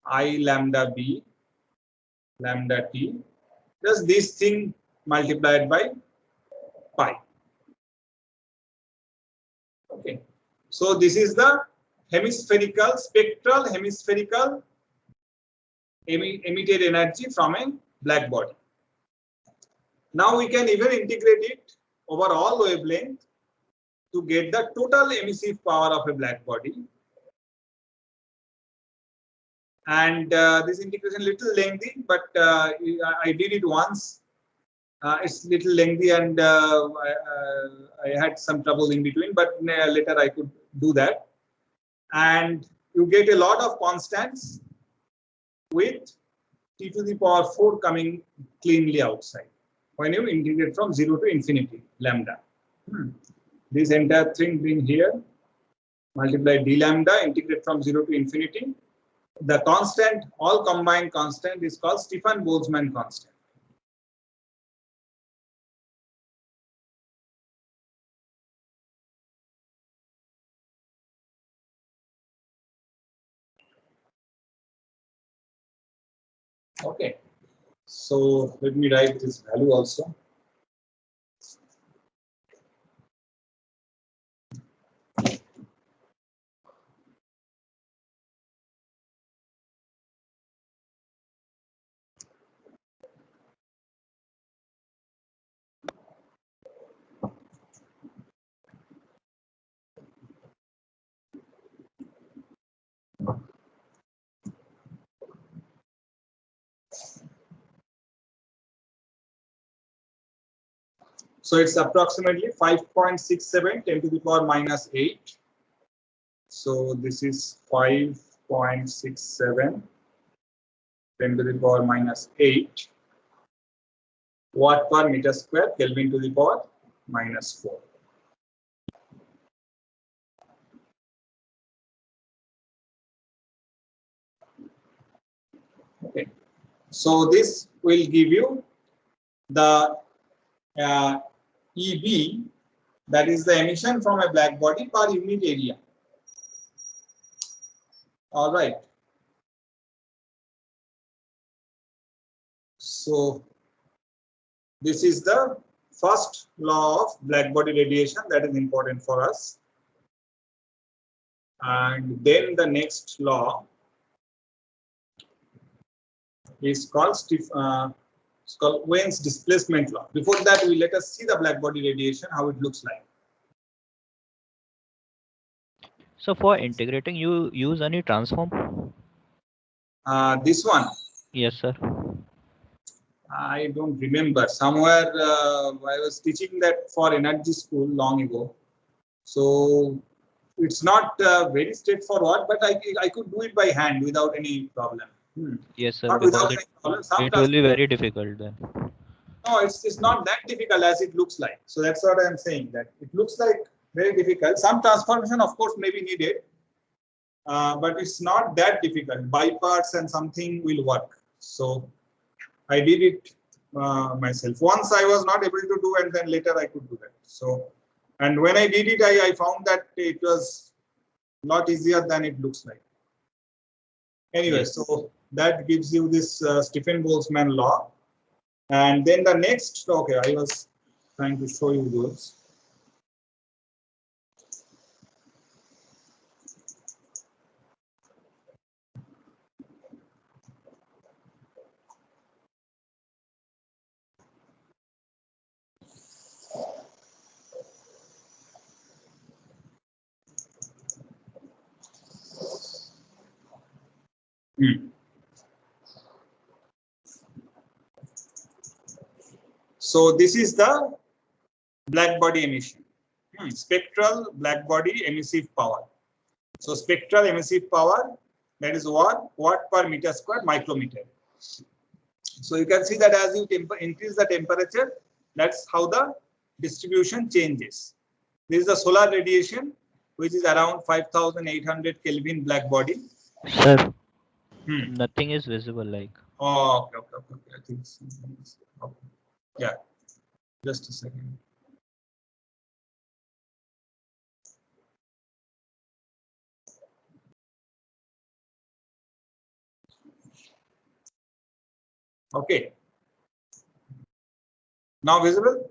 I lambda b lambda t, just this thing multiplied by pi. Okay, so this is the hemispherical, spectral hemispherical emitted energy from a black body. Now we can even integrate it over all wavelength to get the total emissive power of a black body. And this integration little lengthy, but I did it once. It's little lengthy, and I had some trouble in between, but later I could do that. And you get a lot of constants with t to the power 4 coming cleanly outside when you integrate from 0 to infinity lambda. This entire thing being here, multiply d lambda, integrate from 0 to infinity. The constant, all combined constant, is called Stefan-Boltzmann constant. Okay, So let me write this value also. So it's approximately 5.67 10 to the power minus 8. So this is 5.67 10 to the power minus 8 watt per meter square Kelvin to the power minus 4. Okay. So this will give you the EB, that is the emission from a black body per unit area. All right. So this is the first law of black body radiation that is important for us. And then the next law is called Wien's displacement law. Before that, let us see the black body radiation, how it looks like. So for integrating, you use any transform? This one? Yes, sir. I don't remember. Somewhere I was teaching that for energy school long ago. So it's not very straightforward, but I could do it by hand without any problem. Yes, sir. Not Because without any problem. it will be very difficult then. No, it's not that difficult as it looks like. So that's what I'm saying, that it looks like very difficult. Some transformation, of course, may be needed, but it's not that difficult. Byparts and something will work. So I did it myself. Once I was not able to do, and then later I could do that. So, and when I did it, I found that it was a lot easier than it looks like. Anyway, Yes. so that gives you this Stephen-Boltzmann law. And then the next, okay, I was trying to show you those. So this is the black body emission, spectral black body emissive power. So spectral emissive power, that is watt per meter square micrometer. So you can see that as you increase the temperature, that's how the distribution changes. This is the solar radiation, which is around 5,800 Kelvin black body. Sir, nothing is visible like. Oh, okay. I think okay. Yeah, just a second. Okay. Now visible?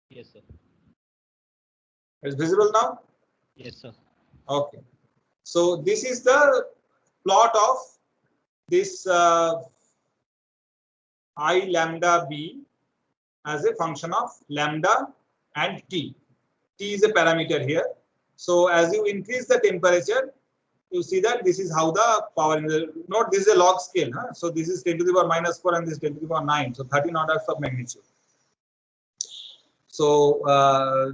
Yes, sir. It's visible now? Yes, sir. Okay. So this is the plot of this I lambda b as a function of lambda and t. T is a parameter here. So as you increase the temperature, you see that this is how the power in the note, this is a log scale. So this is 10 to the power minus 4 and this is 10 to the power 9. So 13 orders of magnitude. So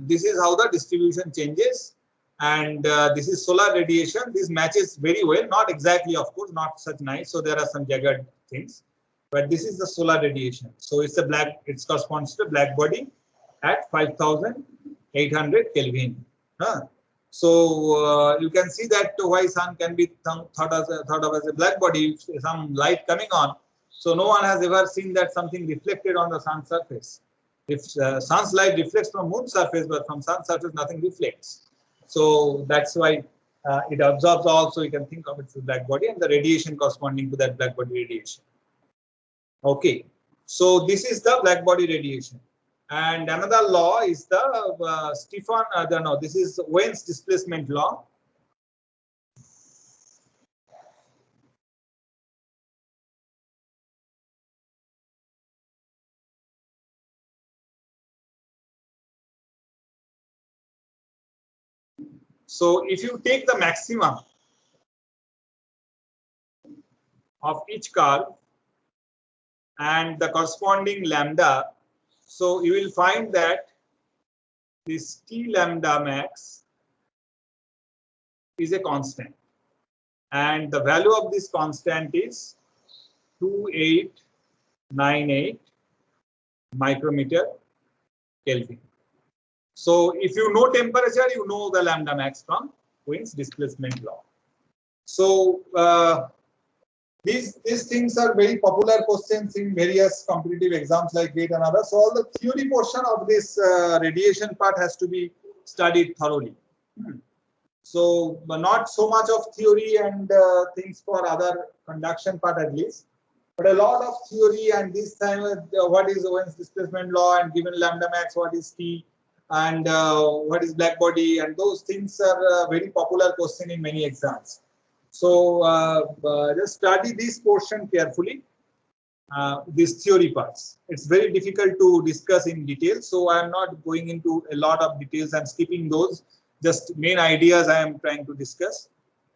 this is how the distribution changes. And this is solar radiation. This matches very well, not exactly, of course, not such nice. So there are some jagged things, but this is the solar radiation. So it's a black, it corresponds to black body at 5,800 Kelvin. So you can see that why sun can be thought of as a black body, some light coming on. So no one has ever seen that something reflected on the sun surface. If sun's light reflects from moon surface, but from sun surface nothing reflects. So that's why it absorbs also, you can think of it as black body, and the radiation corresponding to that black body radiation. Okay, so this is the black body radiation. And another law is the this is Wien's displacement law. So if you take the maximum of each curve and the corresponding lambda, so you will find that this T lambda max is a constant, and the value of this constant is 2898 micrometer Kelvin. So if you know temperature, you know the lambda max from Wien's displacement law. So these things are very popular questions in various competitive exams like GATE and others. So all the theory portion of this radiation part has to be studied thoroughly. So not so much of theory and things for other conduction part at least, but a lot of theory, and this time what is Wien's displacement law, and given lambda max, what is T, and what is black body, and those things are very popular question in many exams. So just study this portion carefully, these theory parts. It's very difficult to discuss in detail, so I am not going into a lot of details and skipping those. Just main ideas I am trying to discuss.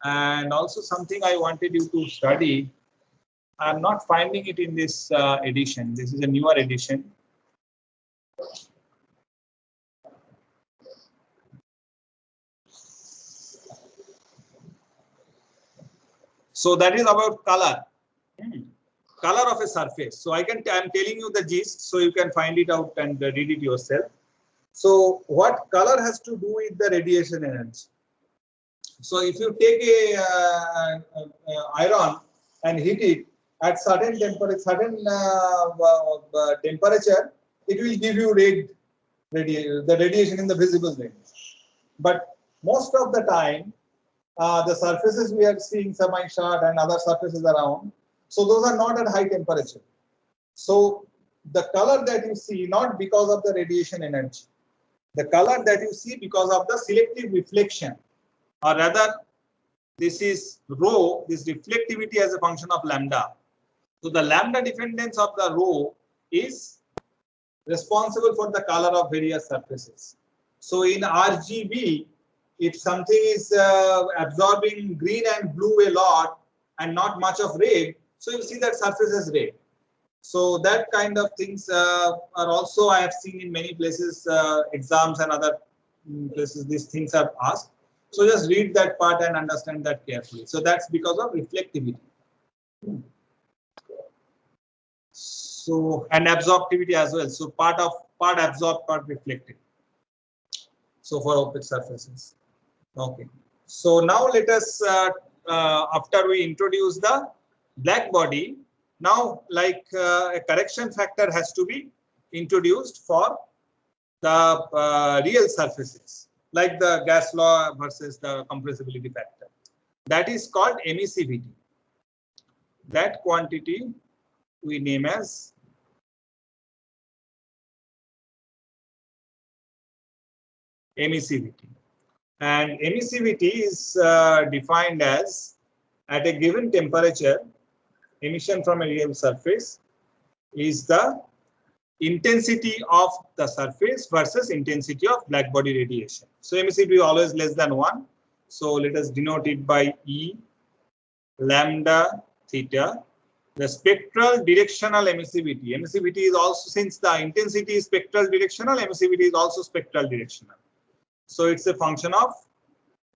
And also something I wanted you to study, I am not finding it in this edition. This is a newer edition. So that is about color, color of a surface. So I'm telling you the gist, so you can find it out and read it yourself. So what color has to do with the radiation energy? So if you take a iron and heat it at certain temperature, it will give you red the radiation in the visible range. But most of the time, the surfaces we are seeing, semi-shot and other surfaces around, so those are not at high temperature. So the color that you see, not because of the radiation energy, the color that you see because of the selective reflection, or rather this is rho, this reflectivity as a function of lambda. So the lambda dependence of the rho is responsible for the color of various surfaces. So in RGB, if something is absorbing green and blue a lot and not much of red, so you see that surface is red. So that kind of things are also I have seen in many places, exams and other places, these things are asked. So just read that part and understand that carefully. So that's because of reflectivity. So, and absorptivity as well. So part absorbed, part reflected. So for opaque surfaces. Okay. So now let us, after we introduce the black body, now like a correction factor has to be introduced for the real surfaces, like the gas law versus the compressibility factor. That is called emissivity. That quantity we name as emissivity. And emissivity is defined as, at a given temperature, emission from a real surface is the intensity of the surface versus intensity of black body radiation. So emissivity is always less than 1. So let us denote it by E lambda theta. The spectral directional emissivity. Emissivity is also, since the intensity is spectral directional, emissivity is also spectral directional. So it's a function of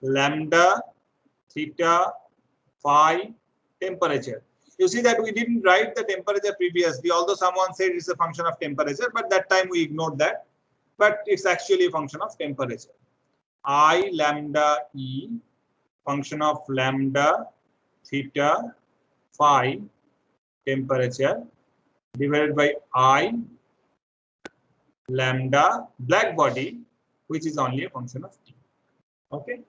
lambda theta phi temperature. You see that we didn't write the temperature previously, although someone said it's a function of temperature, but that time we ignored that. But it's actually a function of temperature. I lambda E, function of lambda theta phi temperature divided by I lambda black body, which is only a function of T. Okay.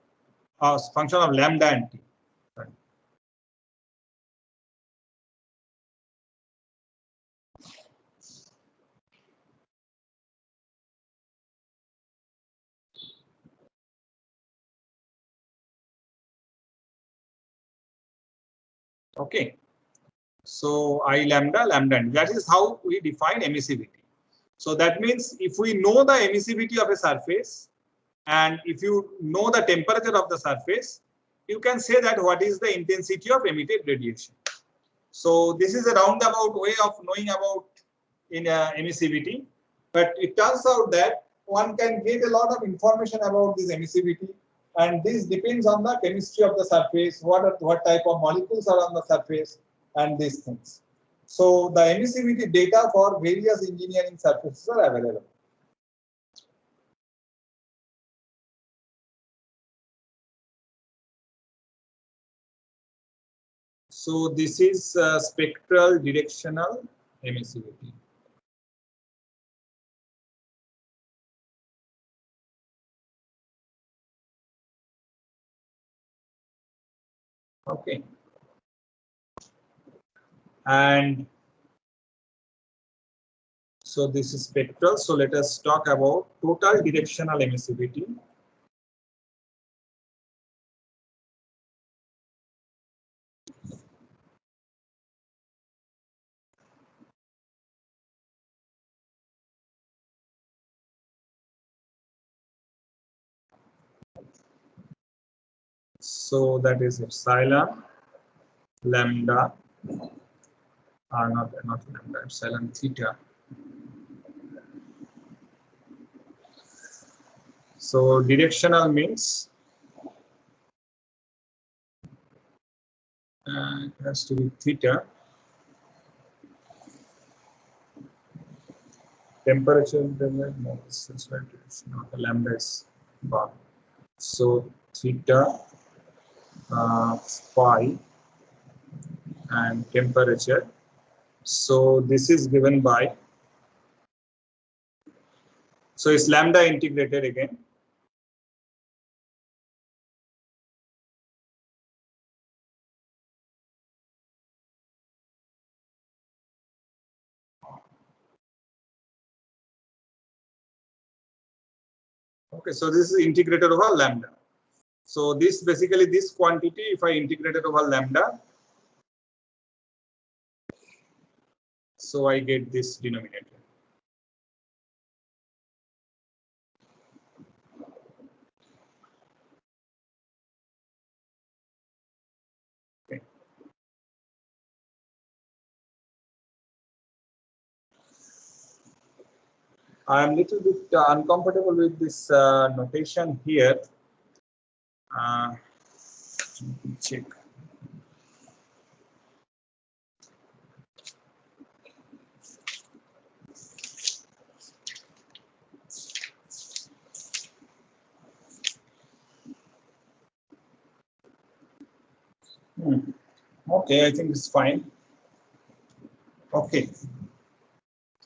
function of lambda and t. Right. Okay. So I lambda, lambda n. That is how we define emissivity. So that means if we know the emissivity of a surface and if you know the temperature of the surface, you can say that what is the intensity of emitted radiation. So this is a roundabout way of knowing about emissivity, but it turns out that one can get a lot of information about this emissivity, and this depends on the chemistry of the surface, what type of molecules are on the surface, and these things. So the emissivity data for various engineering surfaces are available. So this is spectral directional emissivity. Okay. And so this is spectral. So let us talk about total directional emissivity. So that is epsilon, lambda, not lambda, epsilon theta. So directional means it has to be theta. Temperature, no, this is right. It's not the lambda is bar. So theta, phi, and temperature. So this is given by. So it's lambda integrated again. Okay, so this is integrated over lambda. So this basically this quantity, if I integrate it over lambda, so I get this denominator. Okay. I am little bit uncomfortable with this notation here. Let me check. Okay, I think it's fine. Okay.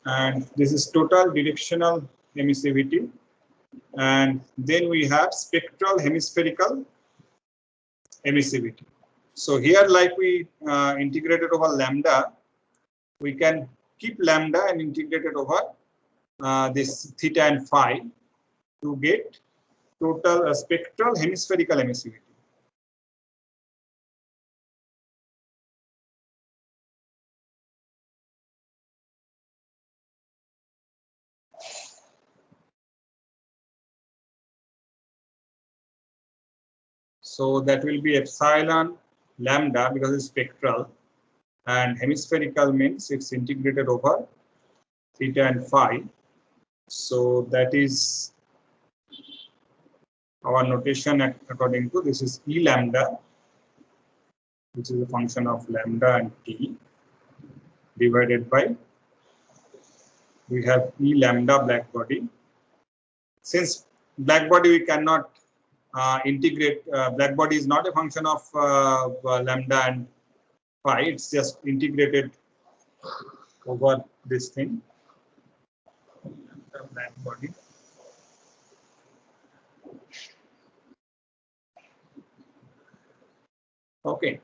And this is total directional emissivity. And then we have spectral hemispherical emissivity. So here, like we integrated over lambda, we can keep lambda and integrate it over this theta and phi to get total spectral hemispherical emissivity. So that will be epsilon lambda because it's spectral, and hemispherical means it's integrated over theta and phi. So that is our notation according to this is E lambda, which is a function of lambda and t, divided by, we have E lambda black body. Since black body we cannot integrate, black body is not a function of lambda and phi, it's just integrated over this thing, black body. Okay.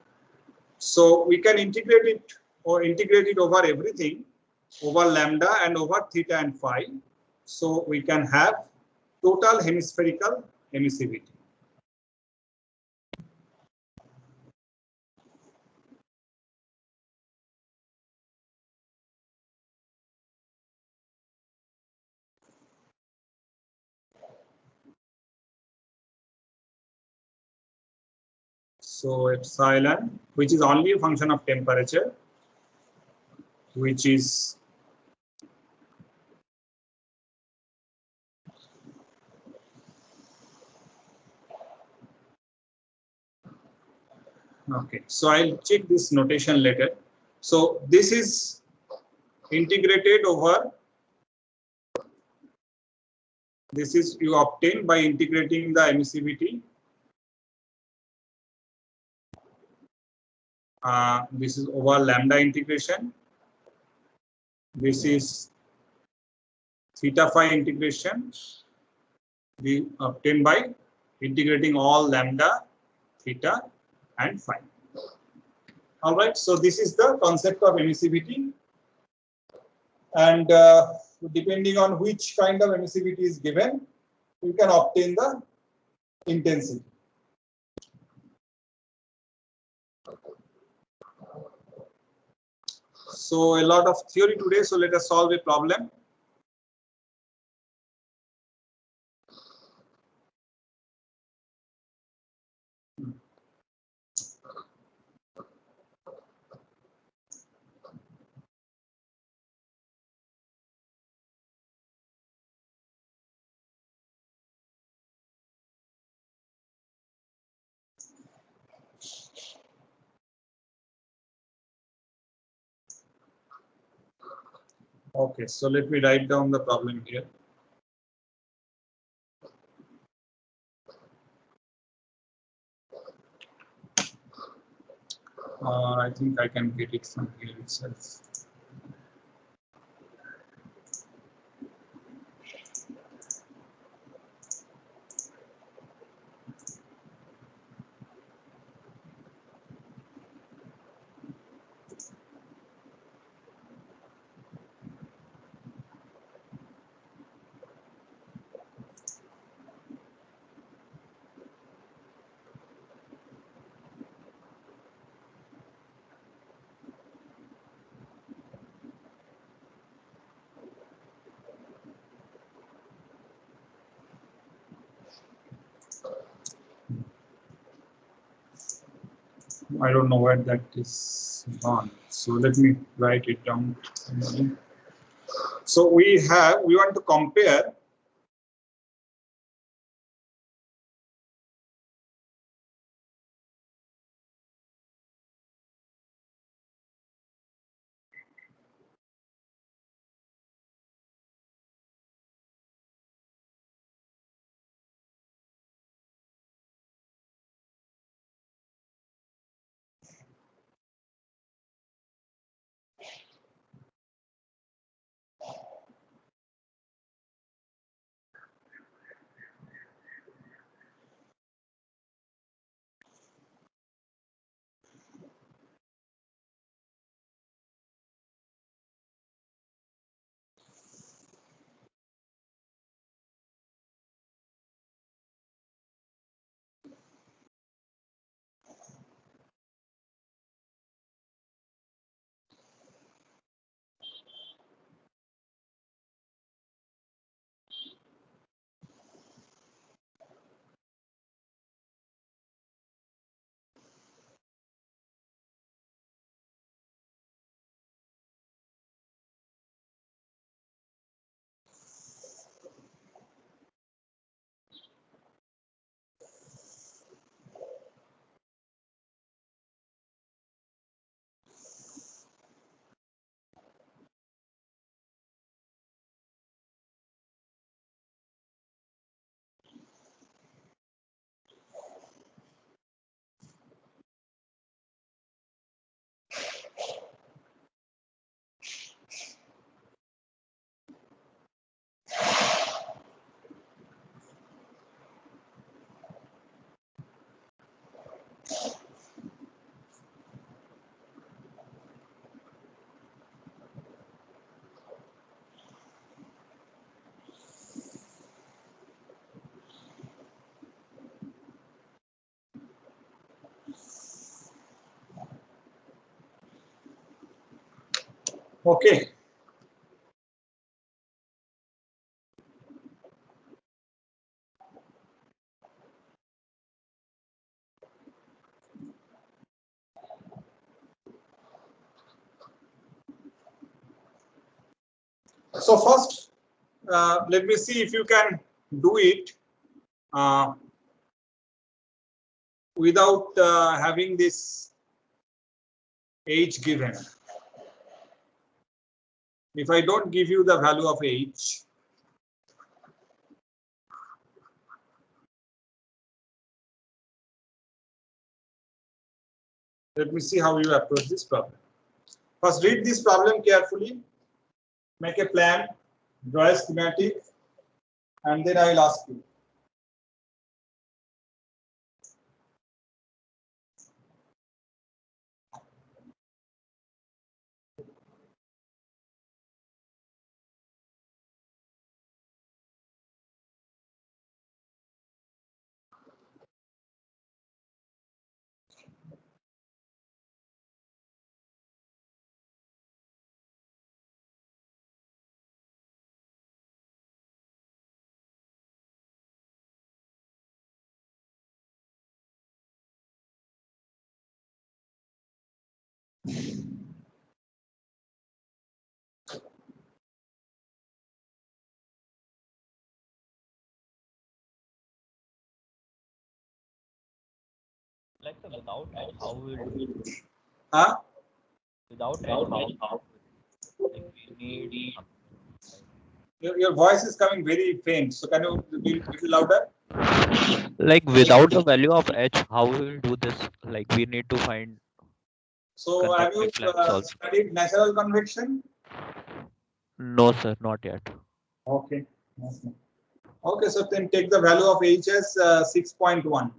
So we can integrate it or integrate it over everything, over lambda and over theta and phi. So we can have total hemispherical emissivity. So epsilon, which is only a function of temperature, which is okay. So I'll check this notation later. So this is integrated over, this is you obtain by integrating the emissivity. This is over lambda integration. This is theta phi integration. We obtain by integrating all lambda, theta, and phi. All right. So this is the concept of emissivity, and depending on which kind of emissivity is given, we can obtain the intensity. So a lot of theory today. So let us solve a problem. Okay, so let me write down the problem here. I think I can get it from here itself. I don't know where that is gone. So let me write it down. So we want to compare Okay. So first, let me see if you can do it without having this h given. If I don't give you the value of h, let me see how you approach this problem. First, read this problem carefully, make a plan, draw a schematic, and then I will ask you. Like without edge, how we will do it? Huh? Without edge, how like we need Your voice is coming very faint. So can you be a little louder? like without the value of h, how we will do this? Like we need to find So have you convective flaps also. studied natural convection? No, sir, not yet. Okay. Okay, so then take the value of h as 6.1.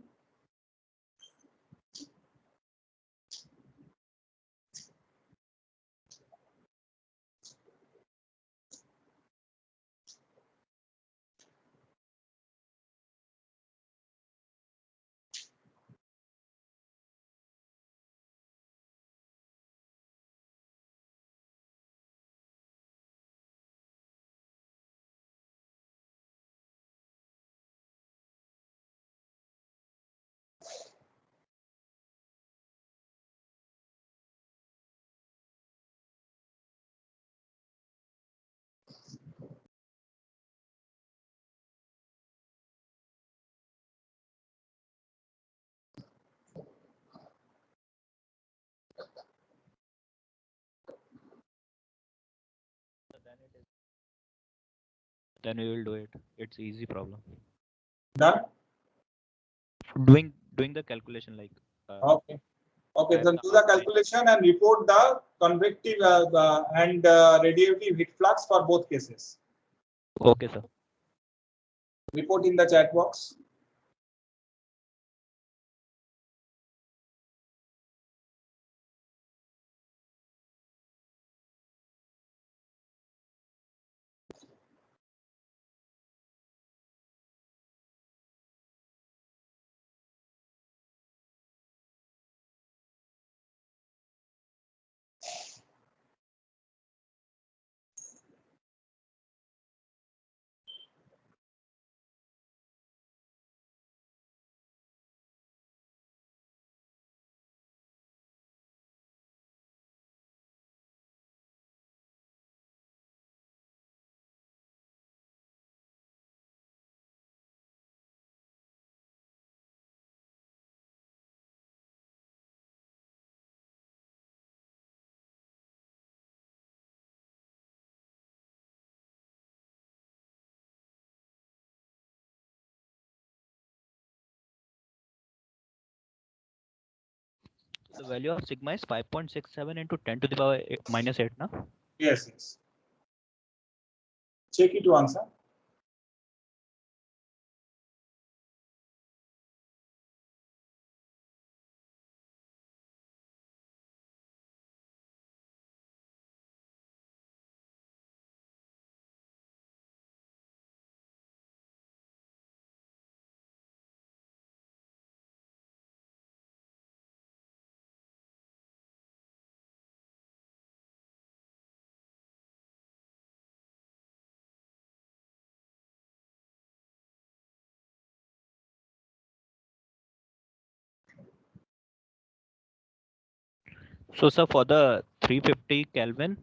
Then we will do it. It's easy problem. Done? Doing the calculation like Okay. Okay, I have then the do the outline. calculation and report the convective and radiative heat flux for both cases. Okay, sir. Report in the chat box. The value of sigma is 5.67 into 10 to the power minus 8, na? Yes, yes. Check it to answer. So sir, for the 350 Kelvin,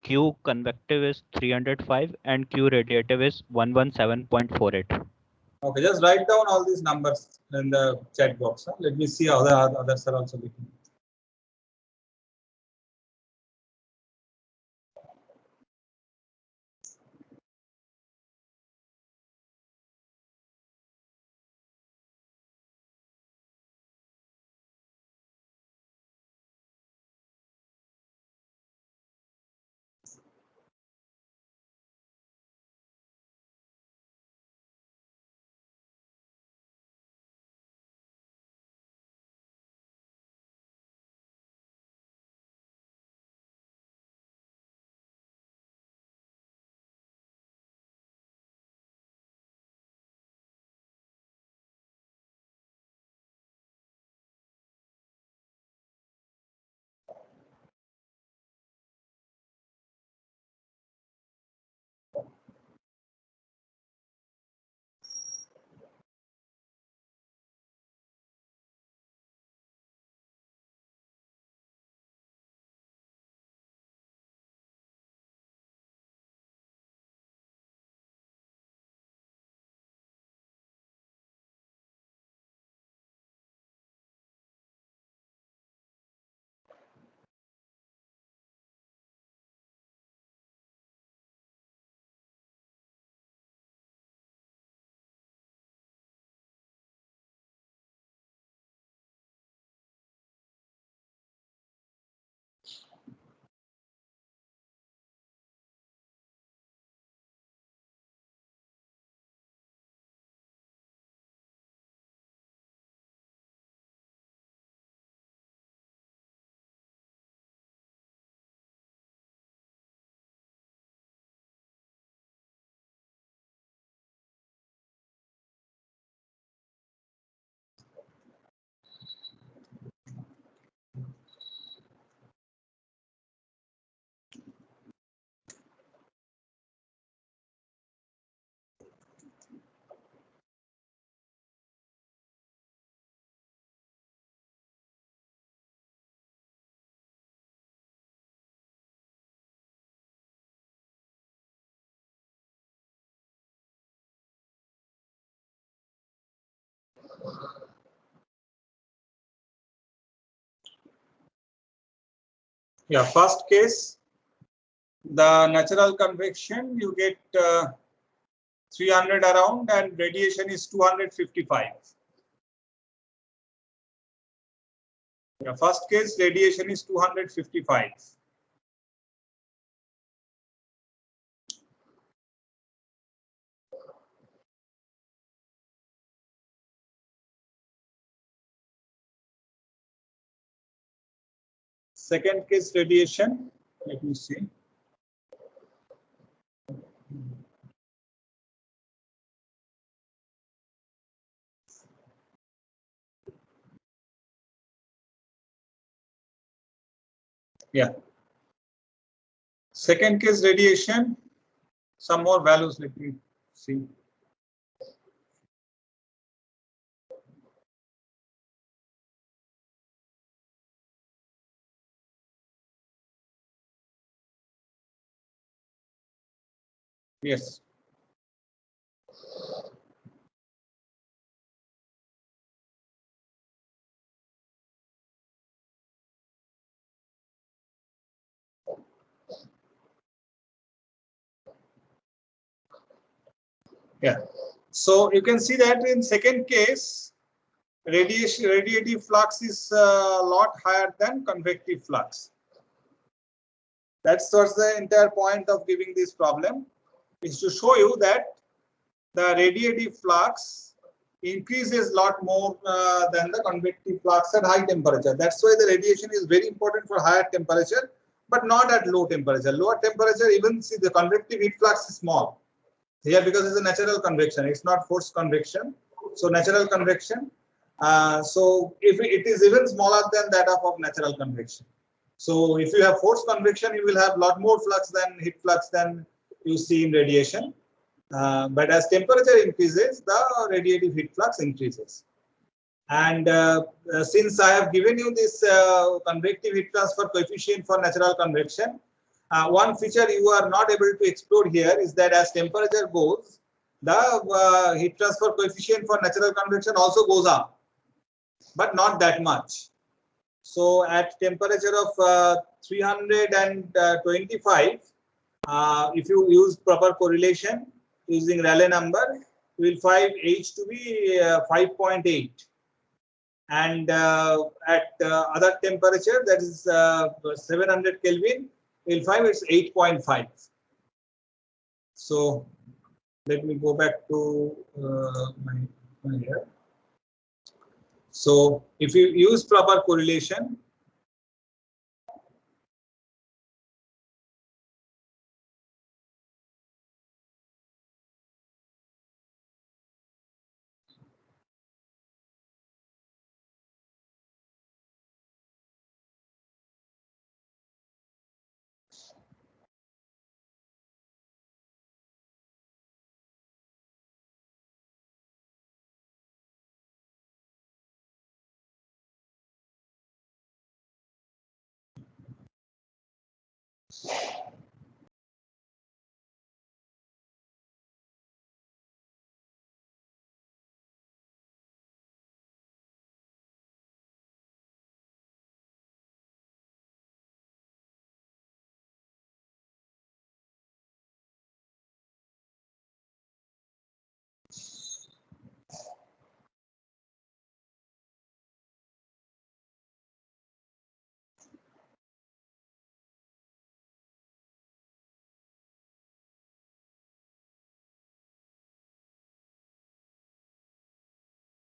Q convective is 305 and Q radiative is 117.48. Okay, just write down all these numbers in the chat box. Huh? Let me see how the others are also looking. Yeah, first case, the natural convection, you get 300 around and radiation is 255. Yeah, first case, radiation is 255. Second case, radiation, let me see. Yeah. Second case, radiation, some more values, let me see. Yes. Yeah. So you can see that in second case, radiative flux is a lot higher than convective flux. That's the entire point of giving this problem, is to show you that the radiative flux increases a lot more than the convective flux at high temperature. That's why the radiation is very important for higher temperature, but not at low temperature. Lower temperature, even see the convective heat flux is small here because it's a natural convection. It's not forced convection. So natural convection. So if it is even smaller than that of natural convection. So if you have forced convection, you will have a lot more flux than heat flux than you see in radiation. But as temperature increases, the radiative heat flux increases. And since I have given you this convective heat transfer coefficient for natural convection, one feature you are not able to explore here is that as temperature goes, the heat transfer coefficient for natural convection also goes up, but not that much. So at temperature of 325, if you use proper correlation using Rayleigh number, you will find H to be 5.8. And at other temperature, that is 700 Kelvin, we'll find it's 8.5. So let me go back to my here. So if you use proper correlation,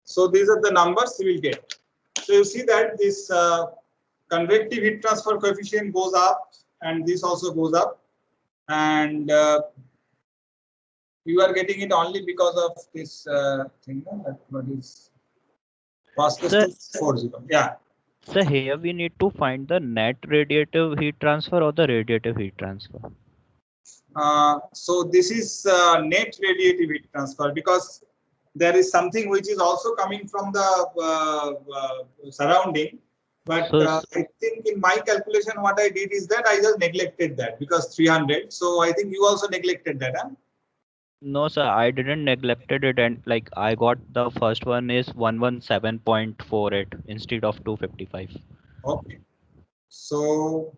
so these are the numbers you will get. So you see that this convective heat transfer coefficient goes up, and this also goes up, and you are getting it only because of this thing. What is fastest to 40? Yeah. So here we need to find the net radiative heat transfer or the radiative heat transfer. So this is net radiative heat transfer, because there is something which is also coming from the surrounding. But So I think in my calculation, what I did is that I just neglected that because 300. So I think you also neglected that. Huh? no, sir, I didn't neglected it, and like I got the first one is 117.48 instead of 255. Okay. So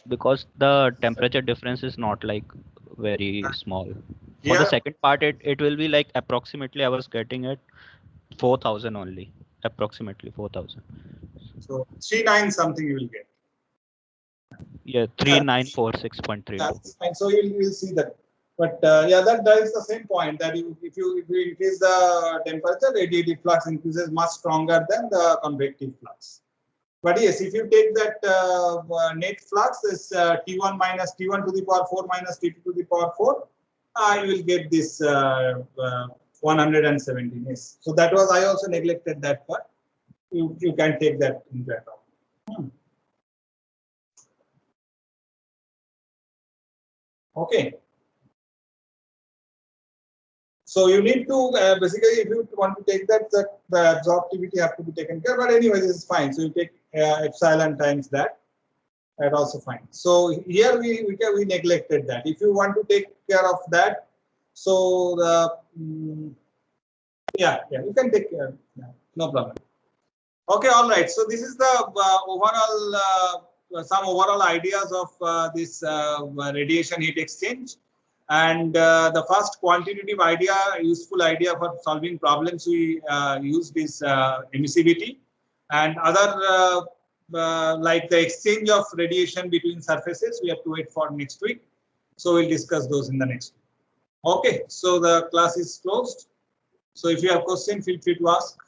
Because the temperature difference is not like very small. For the here, second part, it will be like approximately I was getting it 4,000 only, approximately 4,000. so 39 something you will get. Yeah, 3946.32. That's fine. So you will see that. But yeah, that drives the same point that if you increase the temperature, radiative flux increases much stronger than the convective flux. But yes, if you take that net flux is T1 minus T1 to the power 4 minus T2 to the power 4, you will get this 117. Yes. So that was, I also neglected that part. You can take that into account. Okay. So you need to basically, if you want to take that, the absorptivity have to be taken care. But anyway, this is fine. So you take epsilon times that. That also fine. So here we neglected that. If you want to take care of that, so the yeah, you can take care. Yeah, no problem. Okay, all right. So this is the overall some overall ideas of this radiation heat exchange. And the first quantitative idea, useful idea for solving problems we used is emissivity, and other like the exchange of radiation between surfaces, we have to wait for next week. So we'll discuss those in the next week. Okay, so the class is closed. So if you have questions, feel free to ask.